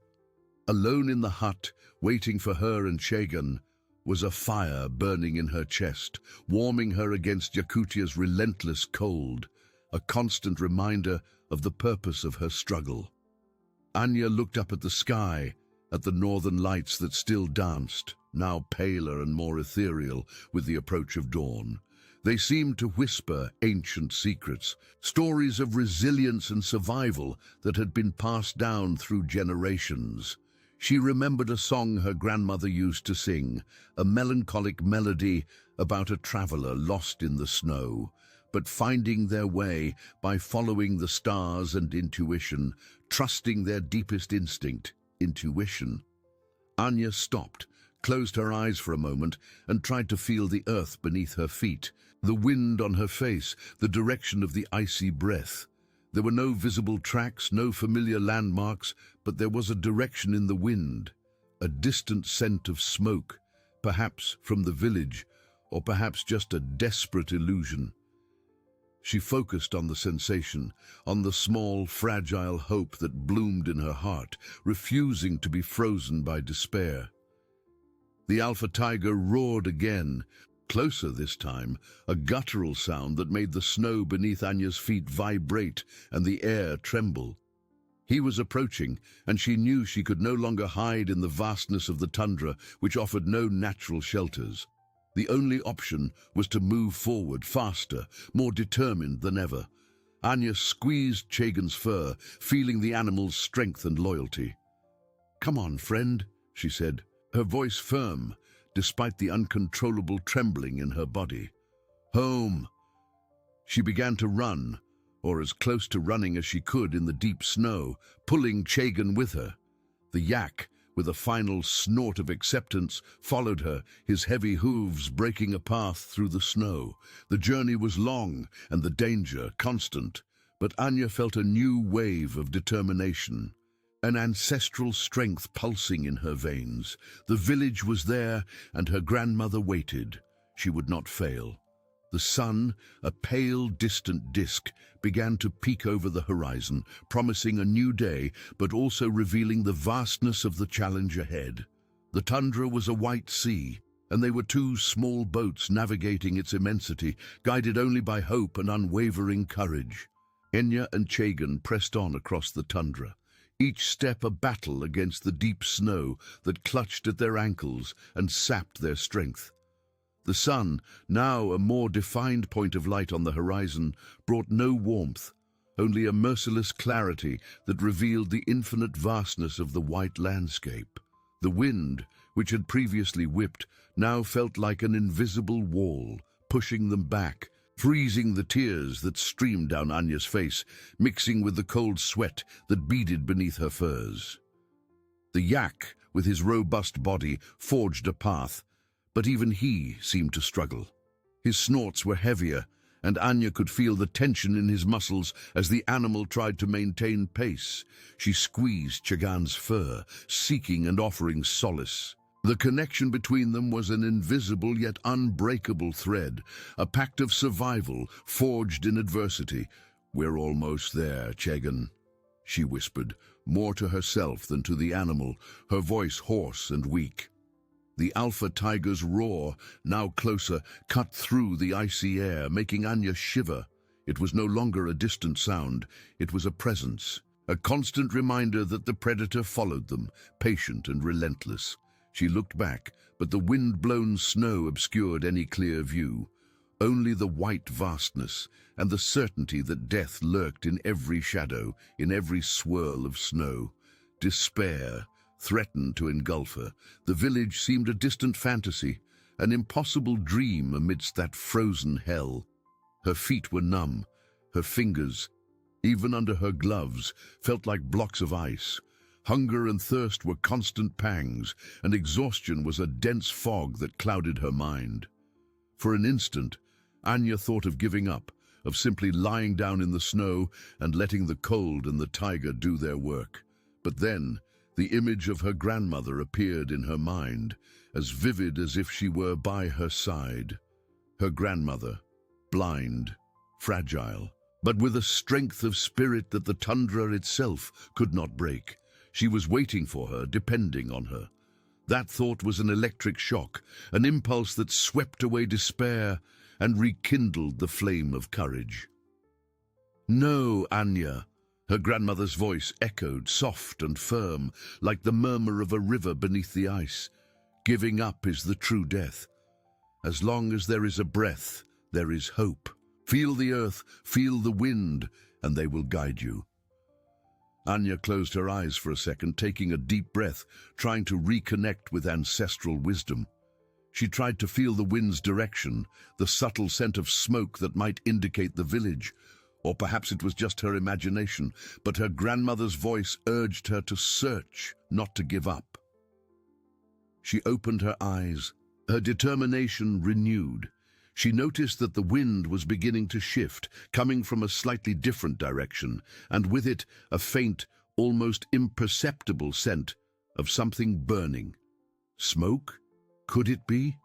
Speaker 1: alone in the hut, waiting for her and Chagan, was a fire burning in her chest, warming her against Yakutia's relentless cold, a constant reminder of the purpose of her struggle. Anya looked up at the sky, at the northern lights that still danced, now paler and more ethereal with the approach of dawn. They seemed to whisper ancient secrets, stories of resilience and survival that had been passed down through generations. She remembered a song her grandmother used to sing, a melancholic melody about a traveler lost in the snow, but finding their way by following the stars and intuition, trusting their deepest instinct, intuition. Anya stopped, closed her eyes for a moment, and tried to feel the earth beneath her feet, the wind on her face, the direction of the icy breath. There were no visible tracks, no familiar landmarks, but there was a direction in the wind, a distant scent of smoke, perhaps from the village, or perhaps just a desperate illusion. She focused on the sensation, on the small, fragile hope that bloomed in her heart, refusing to be frozen by despair. The alpha tiger roared again, closer this time, a guttural sound that made the snow beneath Anya's feet vibrate and the air tremble. He was approaching, and she knew she could no longer hide in the vastness of the tundra, which offered no natural shelters. The only option was to move forward, faster, more determined than ever. Anya squeezed Chagan's fur, feeling the animal's strength and loyalty. "Come on, friend," she said, her voice firm, despite the uncontrollable trembling in her body. "Home!" She began to run, or as close to running as she could in the deep snow, pulling Chagan with her. The yak, with a final snort of acceptance, followed her, his heavy hooves breaking a path through the snow. The journey was long and the danger constant, but Anya felt a new wave of determination, an ancestral strength pulsing in her veins. The village was there, and her grandmother waited. She would not fail. The sun, a pale, distant disk, began to peek over the horizon, promising a new day, but also revealing the vastness of the challenge ahead. The tundra was a white sea, and they were two small boats navigating its immensity, guided only by hope and unwavering courage. Enya and Chagan pressed on across the tundra, each step a battle against the deep snow that clutched at their ankles and sapped their strength. The sun, now a more defined point of light on the horizon, brought no warmth, only a merciless clarity that revealed the infinite vastness of the white landscape. The wind, which had previously whipped, now felt like an invisible wall, pushing them back, freezing the tears that streamed down Anya's face, mixing with the cold sweat that beaded beneath her furs. The yak, with his robust body, forged a path, but even he seemed to struggle. His snorts were heavier, and Anya could feel the tension in his muscles as the animal tried to maintain pace. She squeezed Chagan's fur, seeking and offering solace. The connection between them was an invisible yet unbreakable thread, a pact of survival forged in adversity. "We're almost there, Chagan," she whispered, more to herself than to the animal, her voice hoarse and weak. The alpha tiger's roar, now closer, cut through the icy air, making Anya shiver. It was no longer a distant sound, it was a presence, a constant reminder that the predator followed them, patient and relentless. She looked back, but the wind-blown snow obscured any clear view. Only the white vastness and the certainty that death lurked in every shadow, in every swirl of snow. Despair threatened to engulf her. The village seemed a distant fantasy, an impossible dream amidst that frozen hell. Her feet were numb, her fingers, even under her gloves, felt like blocks of ice. Hunger and thirst were constant pangs, and exhaustion was a dense fog that clouded her mind. For an instant, Anya thought of giving up, of simply lying down in the snow and letting the cold and the tiger do their work. But then, the image of her grandmother appeared in her mind, as vivid as if she were by her side. Her grandmother, blind, fragile, but with a strength of spirit that the tundra itself could not break. She was waiting for her, depending on her. That thought was an electric shock, an impulse that swept away despair and rekindled the flame of courage. "No, Anya," her grandmother's voice echoed, soft and firm, like the murmur of a river beneath the ice. "Giving up is the true death. As long as there is a breath, there is hope. Feel the earth, feel the wind, and they will guide you." Anya closed her eyes for a second, taking a deep breath, trying to reconnect with ancestral wisdom. She tried to feel the wind's direction, the subtle scent of smoke that might indicate the village. Or perhaps it was just her imagination, but her grandmother's voice urged her to search, not to give up. She opened her eyes, her determination renewed. She noticed that the wind was beginning to shift, coming from a slightly different direction, and with it a faint, almost imperceptible scent of something burning. Smoke? Could it be?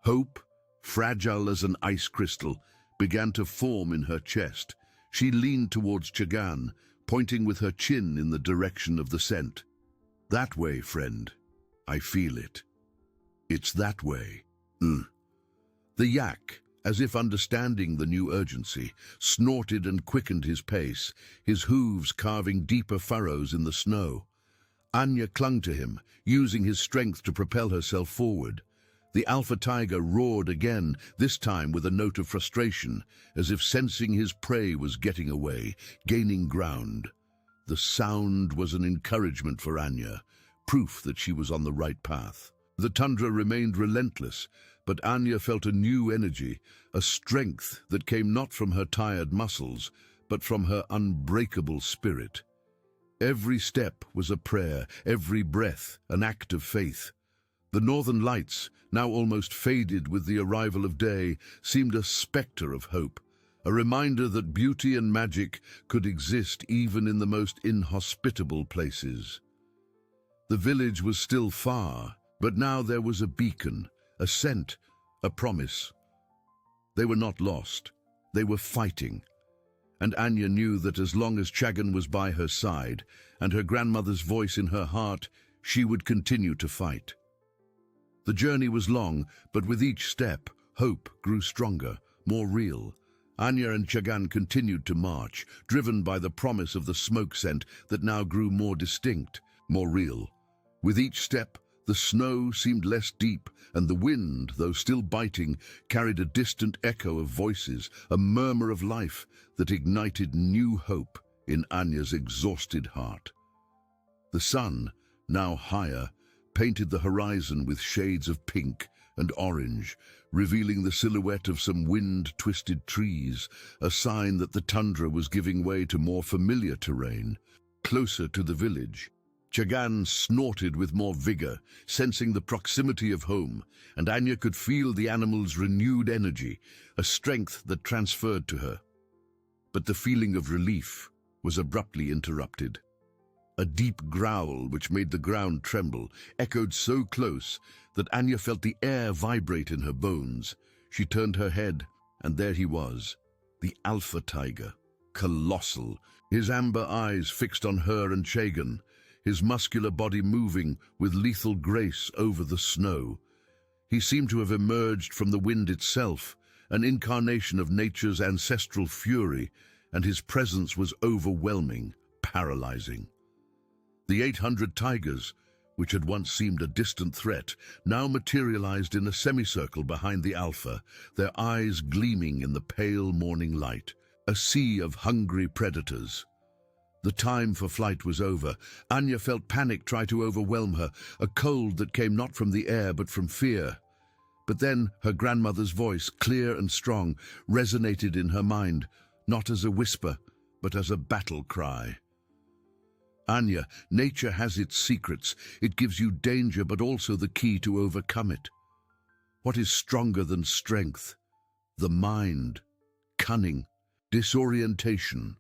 Speaker 1: Hope, fragile as an ice crystal, began to form in her chest. She leaned towards Chagan, pointing with her chin in the direction of the scent. "That way, friend. I feel it. It's that way." The yak, as if understanding the new urgency, snorted and quickened his pace, his hooves carving deeper furrows in the snow. Anya clung to him, using his strength to propel herself forward. The alpha tiger roared again, this time with a note of frustration, as if sensing his prey was getting away, gaining ground. The sound was an encouragement for Anya, proof that she was on the right path. The tundra remained relentless, but Anya felt a new energy, a strength that came not from her tired muscles, but from her unbreakable spirit. Every step was a prayer, every breath an act of faith. The northern lights, now almost faded with the arrival of day, seemed a spectre of hope, a reminder that beauty and magic could exist even in the most inhospitable places. The village was still far, but now there was a beacon, a scent, a promise. They were not lost. They were fighting. And Anya knew that as long as Chagan was by her side and her grandmother's voice in her heart, she would continue to fight. The journey was long, but with each step, hope grew stronger, more real. Anya and Chagan continued to march, driven by the promise of the smoke scent that now grew more distinct, more real. With each step, The snow seemed less deep, and the wind, though still biting, carried a distant echo of voices, a murmur of life that ignited new hope in Anya's exhausted heart. The sun, now higher, painted the horizon with shades of pink and orange, revealing the silhouette of some wind-twisted trees, a sign that the tundra was giving way to more familiar terrain. Closer to the village, Chagan snorted with more vigor, sensing the proximity of home, and Anya could feel the animal's renewed energy, a strength that transferred to her. But the feeling of relief was abruptly interrupted. A deep growl, which made the ground tremble, echoed so close that Anya felt the air vibrate in her bones. She turned her head, and there he was, the alpha tiger, colossal, his amber eyes fixed on her and Chagan, his muscular body moving with lethal grace over the snow. He seemed to have emerged from the wind itself, an incarnation of nature's ancestral fury, and his presence was overwhelming, paralyzing. The 800 tigers, which had once seemed a distant threat, now materialized in a semicircle behind the alpha, their eyes gleaming in the pale morning light, a sea of hungry predators. The time for flight was over. Anya felt panic try to overwhelm her, a cold that came not from the air but from fear. But then her grandmother's voice, clear and strong, resonated in her mind, not as a whisper, but as a battle cry. Anya, nature has its secrets. It gives you danger, but also the key to overcome it. What is stronger than strength? The mind, cunning, disorientation.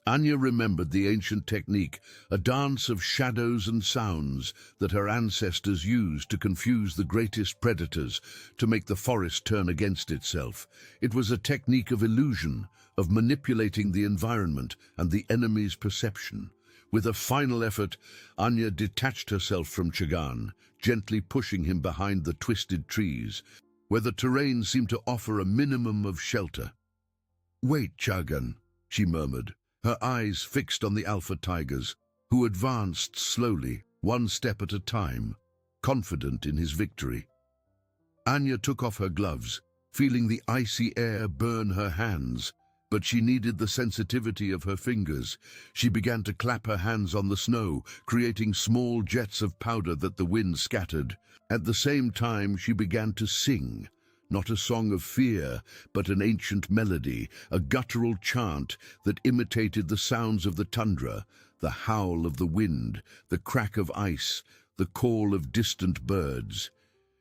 Speaker 1: Anya remembered the ancient technique, a dance of shadows and sounds that her ancestors used to confuse the greatest predators, to make the forest turn against itself. It was a technique of illusion, of manipulating the environment and the enemy's perception. With a final effort, Anya detached herself from Chagan, gently pushing him behind the twisted trees, where the terrain seemed to offer a minimum of shelter. "Wait, Chagan," she murmured, her eyes fixed on the alpha tigers, who advanced slowly, one step at a time, confident in his victory. Anya took off her gloves, feeling the icy air burn her hands, but she needed the sensitivity of her fingers. She began to clap her hands on the snow, creating small jets of powder that the wind scattered. At the same time, she began to sing, not a song of fear, but an ancient melody, a guttural chant that imitated the sounds of the tundra, the howl of the wind, the crack of ice, the call of distant birds.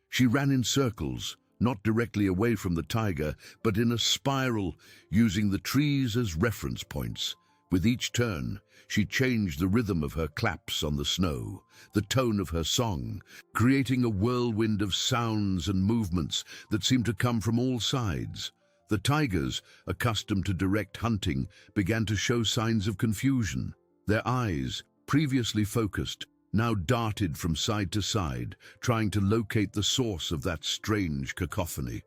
Speaker 1: She ran in circles, not directly away from the tiger, but in a spiral, using the trees as reference points. With each turn, she changed the rhythm of her claps on the snow, the tone of her song, creating a whirlwind of sounds and movements that seemed to come from all sides. The tigers, accustomed to direct hunting, began to show signs of confusion. Their eyes, previously focused, now darted from side to side, trying to locate the source of that strange cacophony.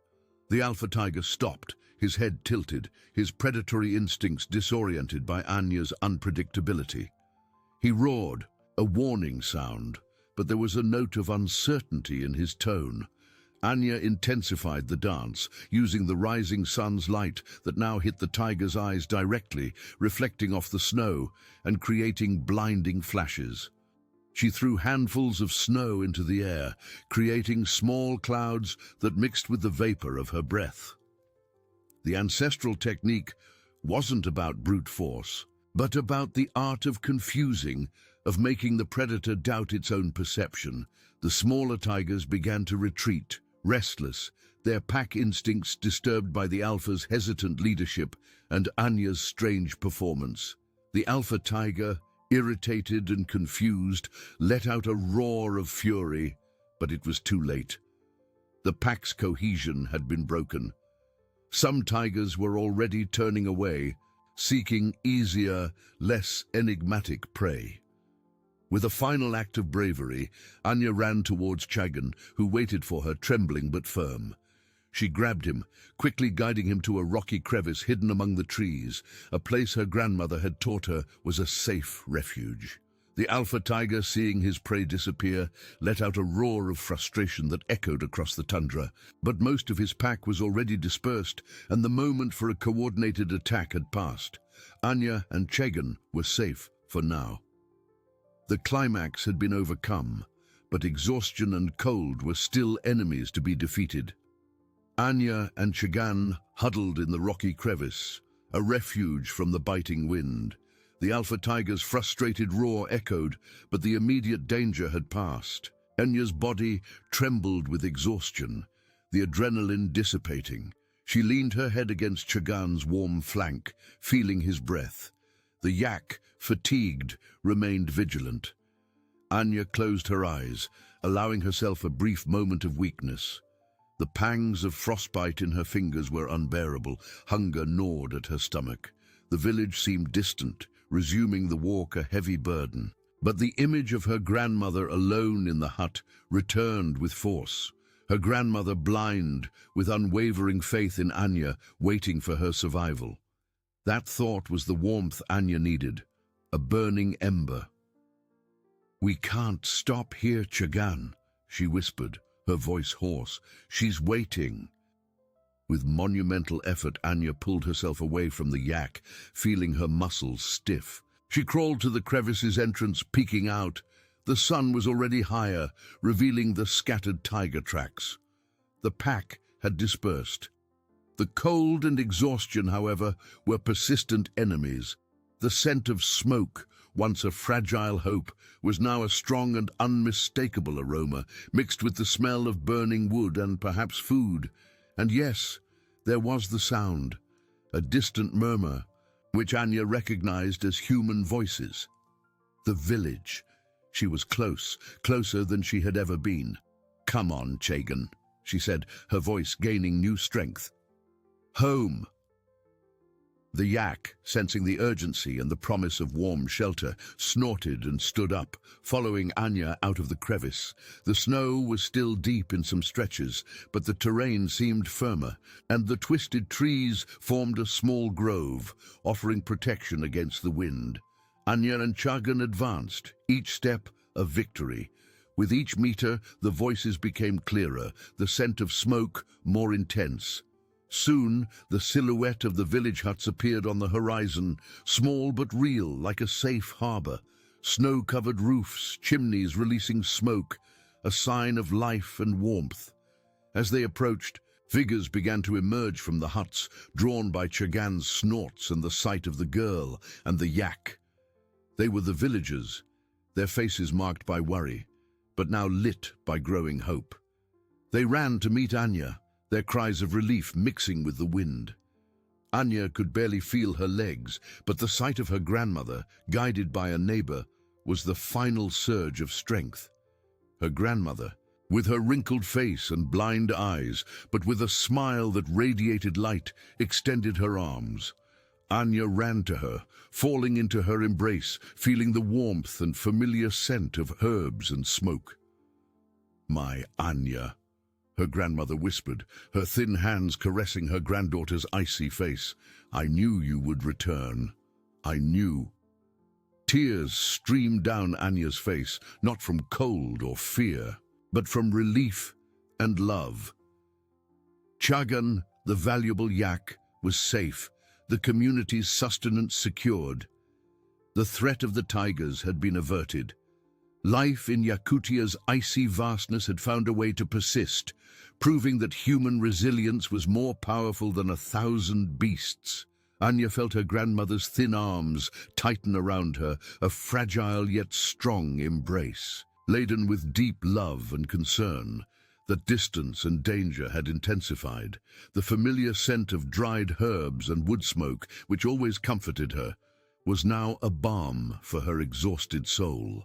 Speaker 1: The alpha tiger stopped, his head tilted, his predatory instincts disoriented by Anya's unpredictability. He roared, a warning sound, but there was a note of uncertainty in his tone. Anya intensified the dance, using the rising sun's light that now hit the tiger's eyes directly, reflecting off the snow and creating blinding flashes. She threw handfuls of snow into the air, creating small clouds that mixed with the vapor of her breath. The ancestral technique wasn't about brute force, but about the art of confusing, of making the predator doubt its own perception. The smaller tigers began to retreat, restless, their pack instincts disturbed by the alpha's hesitant leadership and Anya's strange performance. The alpha tiger, irritated and confused, let out a roar of fury, but it was too late. The pack's cohesion had been broken. Some tigers were already turning away, seeking easier, less enigmatic prey. With a final act of bravery, Anya ran towards Chagan, who waited for her, trembling but firm. She grabbed him, quickly guiding him to a rocky crevice hidden among the trees, a place her grandmother had taught her was a safe refuge. The alpha tiger, seeing his prey disappear, let out a roar of frustration that echoed across the tundra. But most of his pack was already dispersed, and the moment for a coordinated attack had passed. Anya and Chegan were safe for now. The climax had been overcome, but exhaustion and cold were still enemies to be defeated. Anya and Chegan huddled in the rocky crevice, a refuge from the biting wind. The alpha tiger's frustrated roar echoed, but the immediate danger had passed. Anya's body trembled with exhaustion, the adrenaline dissipating. She leaned her head against Chegan's warm flank, feeling his breath. The yak, fatigued, remained vigilant. Anya closed her eyes, allowing herself a brief moment of weakness. The pangs of frostbite in her fingers were unbearable. Hunger gnawed at her stomach. The village seemed distant, resuming the walk a heavy burden. But the image of her grandmother alone in the hut returned with force. Her grandmother blind, with unwavering faith in Anya, waiting for her survival. That thought was the warmth Anya needed, a burning ember. "We can't stop here, Chegan," she whispered, her voice hoarse. "She's waiting." With monumental effort, Anya pulled herself away from the yak, feeling her muscles stiff. She crawled to the crevice's entrance, peeking out. The sun was already higher, revealing the scattered tiger tracks. The pack had dispersed. The cold and exhaustion, however, were persistent enemies. The scent of smoke, once a fragile hope, was now a strong and unmistakable aroma, mixed with the smell of burning wood and perhaps food. And yes, there was the sound, a distant murmur, which Anya recognized as human voices. The village. She was close, closer than she had ever been. "Come on, Chegan," she said, her voice gaining new strength. "Home." The yak, sensing the urgency and the promise of warm shelter, snorted and stood up, following Anya out of the crevice. The snow was still deep in some stretches, but the terrain seemed firmer, and the twisted trees formed a small grove, offering protection against the wind. Anya and Chegan advanced, each step a victory. With each meter, the voices became clearer, the scent of smoke more intense. Soon, the silhouette of the village huts appeared on the horizon, small but real, like a safe harbor. Snow-covered roofs, chimneys releasing smoke, a sign of life and warmth. As they approached, figures began to emerge from the huts, drawn by Chegan's snorts and the sight of the girl and the yak. They were the villagers, their faces marked by worry, but now lit by growing hope. They ran to meet Anya, their cries of relief mixing with the wind. Anya could barely feel her legs, but the sight of her grandmother, guided by a neighbor, was the final surge of strength. Her grandmother, with her wrinkled face and blind eyes, but with a smile that radiated light, extended her arms. Anya ran to her, falling into her embrace, feeling the warmth and familiar scent of herbs and smoke. "My Anya," her grandmother whispered, her thin hands caressing her granddaughter's icy face. "I knew you would return. I knew." Tears streamed down Anya's face, not from cold or fear, but from relief and love. Chegan, the valuable yak, was safe, the community's sustenance secured. The threat of the tigers had been averted. Life in Yakutia's icy vastness had found a way to persist, proving that human resilience was more powerful than 1,000 beasts. Anya felt her grandmother's thin arms tighten around her, a fragile yet strong embrace. Laden with deep love and concern, the distance and danger had intensified. The familiar scent of dried herbs and wood smoke, which always comforted her, was now a balm for her exhausted soul.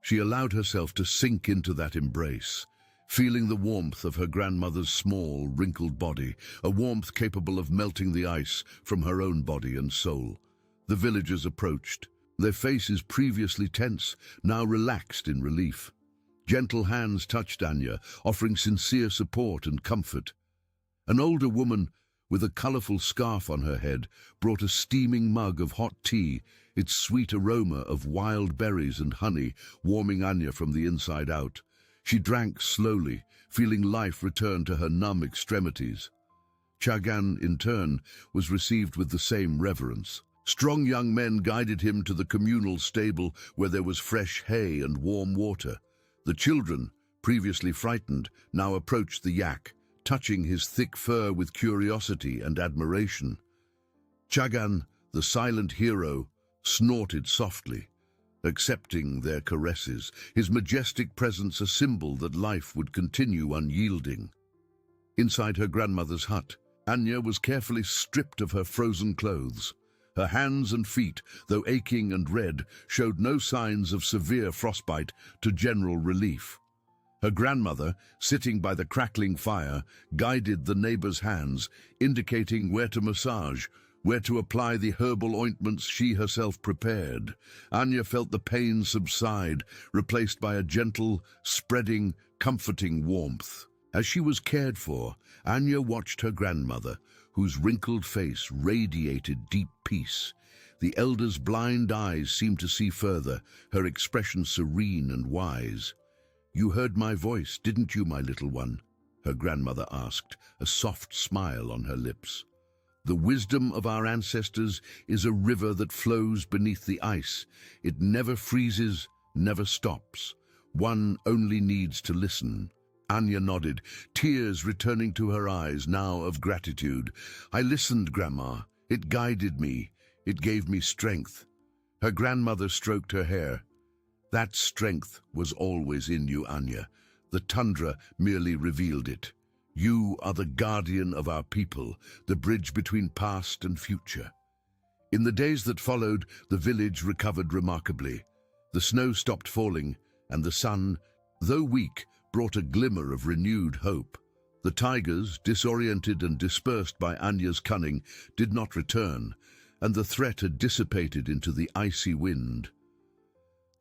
Speaker 1: She allowed herself to sink into that embrace, feeling the warmth of her grandmother's small, wrinkled body, a warmth capable of melting the ice from her own body and soul. The villagers approached, their faces previously tense, now relaxed in relief. Gentle hands touched Anya, offering sincere support and comfort. An older woman, with a colourful scarf on her head, brought a steaming mug of hot tea, its sweet aroma of wild berries and honey warming Anya from the inside out. She drank slowly, feeling life return to her numb extremities. Chagan, in turn, was received with the same reverence. Strong young men guided him to the communal stable where there was fresh hay and warm water. The children, previously frightened, now approached the yak, touching his thick fur with curiosity and admiration. Chagan, the silent hero, snorted softly, accepting their caresses, his majestic presence a symbol that life would continue unyielding. Inside her grandmother's hut, Anya was carefully stripped of her frozen clothes. Her hands and feet, though aching and red, showed no signs of severe frostbite to general relief. Her grandmother, sitting by the crackling fire, guided the neighbor's hands, indicating where to massage, where to apply the herbal ointments she herself prepared. Anya felt the pain subside, replaced by a gentle, spreading, comforting warmth. As she was cared for, Anya watched her grandmother, whose wrinkled face radiated deep peace. The elder's blind eyes seemed to see further, her expression serene and wise. "You heard my voice, didn't you, my little one?" her grandmother asked, a soft smile on her lips. "The wisdom of our ancestors is a river that flows beneath the ice. It never freezes, never stops. One only needs to listen." Anya nodded, tears returning to her eyes now of gratitude. "I listened, Grandma. It guided me. It gave me strength." Her grandmother stroked her hair. "That strength was always in you, Anya. The tundra merely revealed it. You are the guardian of our people, the bridge between past and future." In the days that followed, the village recovered remarkably. The snow stopped falling, and the sun, though weak, brought a glimmer of renewed hope. The tigers, disoriented and dispersed by Anya's cunning, did not return, and the threat had dissipated into the icy wind.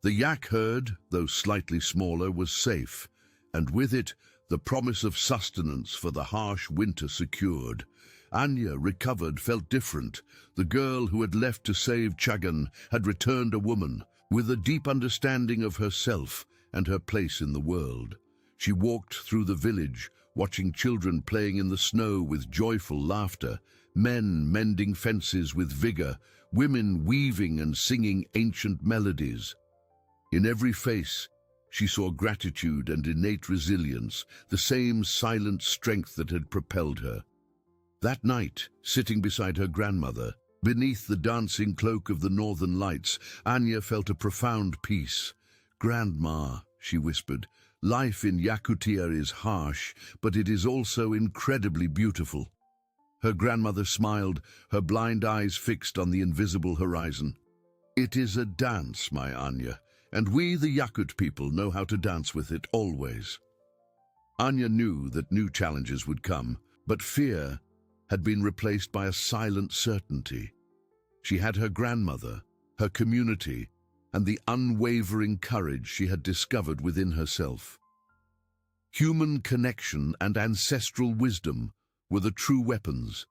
Speaker 1: The yak herd, though slightly smaller, was safe, and with it, the promise of sustenance for the harsh winter secured. Anya, recovered, felt different. The girl who had left to save Chagan had returned a woman, with a deep understanding of herself and her place in the world. She walked through the village, watching children playing in the snow with joyful laughter, men mending fences with vigor, women weaving and singing ancient melodies. In every face, she saw gratitude and innate resilience, the same silent strength that had propelled her. That night, sitting beside her grandmother, beneath the dancing cloak of the northern lights, Anya felt a profound peace. "Grandma," she whispered, "life in Yakutia is harsh, but it is also incredibly beautiful." Her grandmother smiled, her blind eyes fixed on the invisible horizon. "It is a dance, my Anya, and we, the Yakut people, know how to dance with it always." Anya knew that new challenges would come, but fear had been replaced by a silent certainty. She had her grandmother, her community, and the unwavering courage she had discovered within herself. Human connection and ancestral wisdom were the true weapons,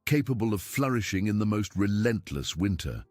Speaker 1: capable of flourishing in the most relentless winter.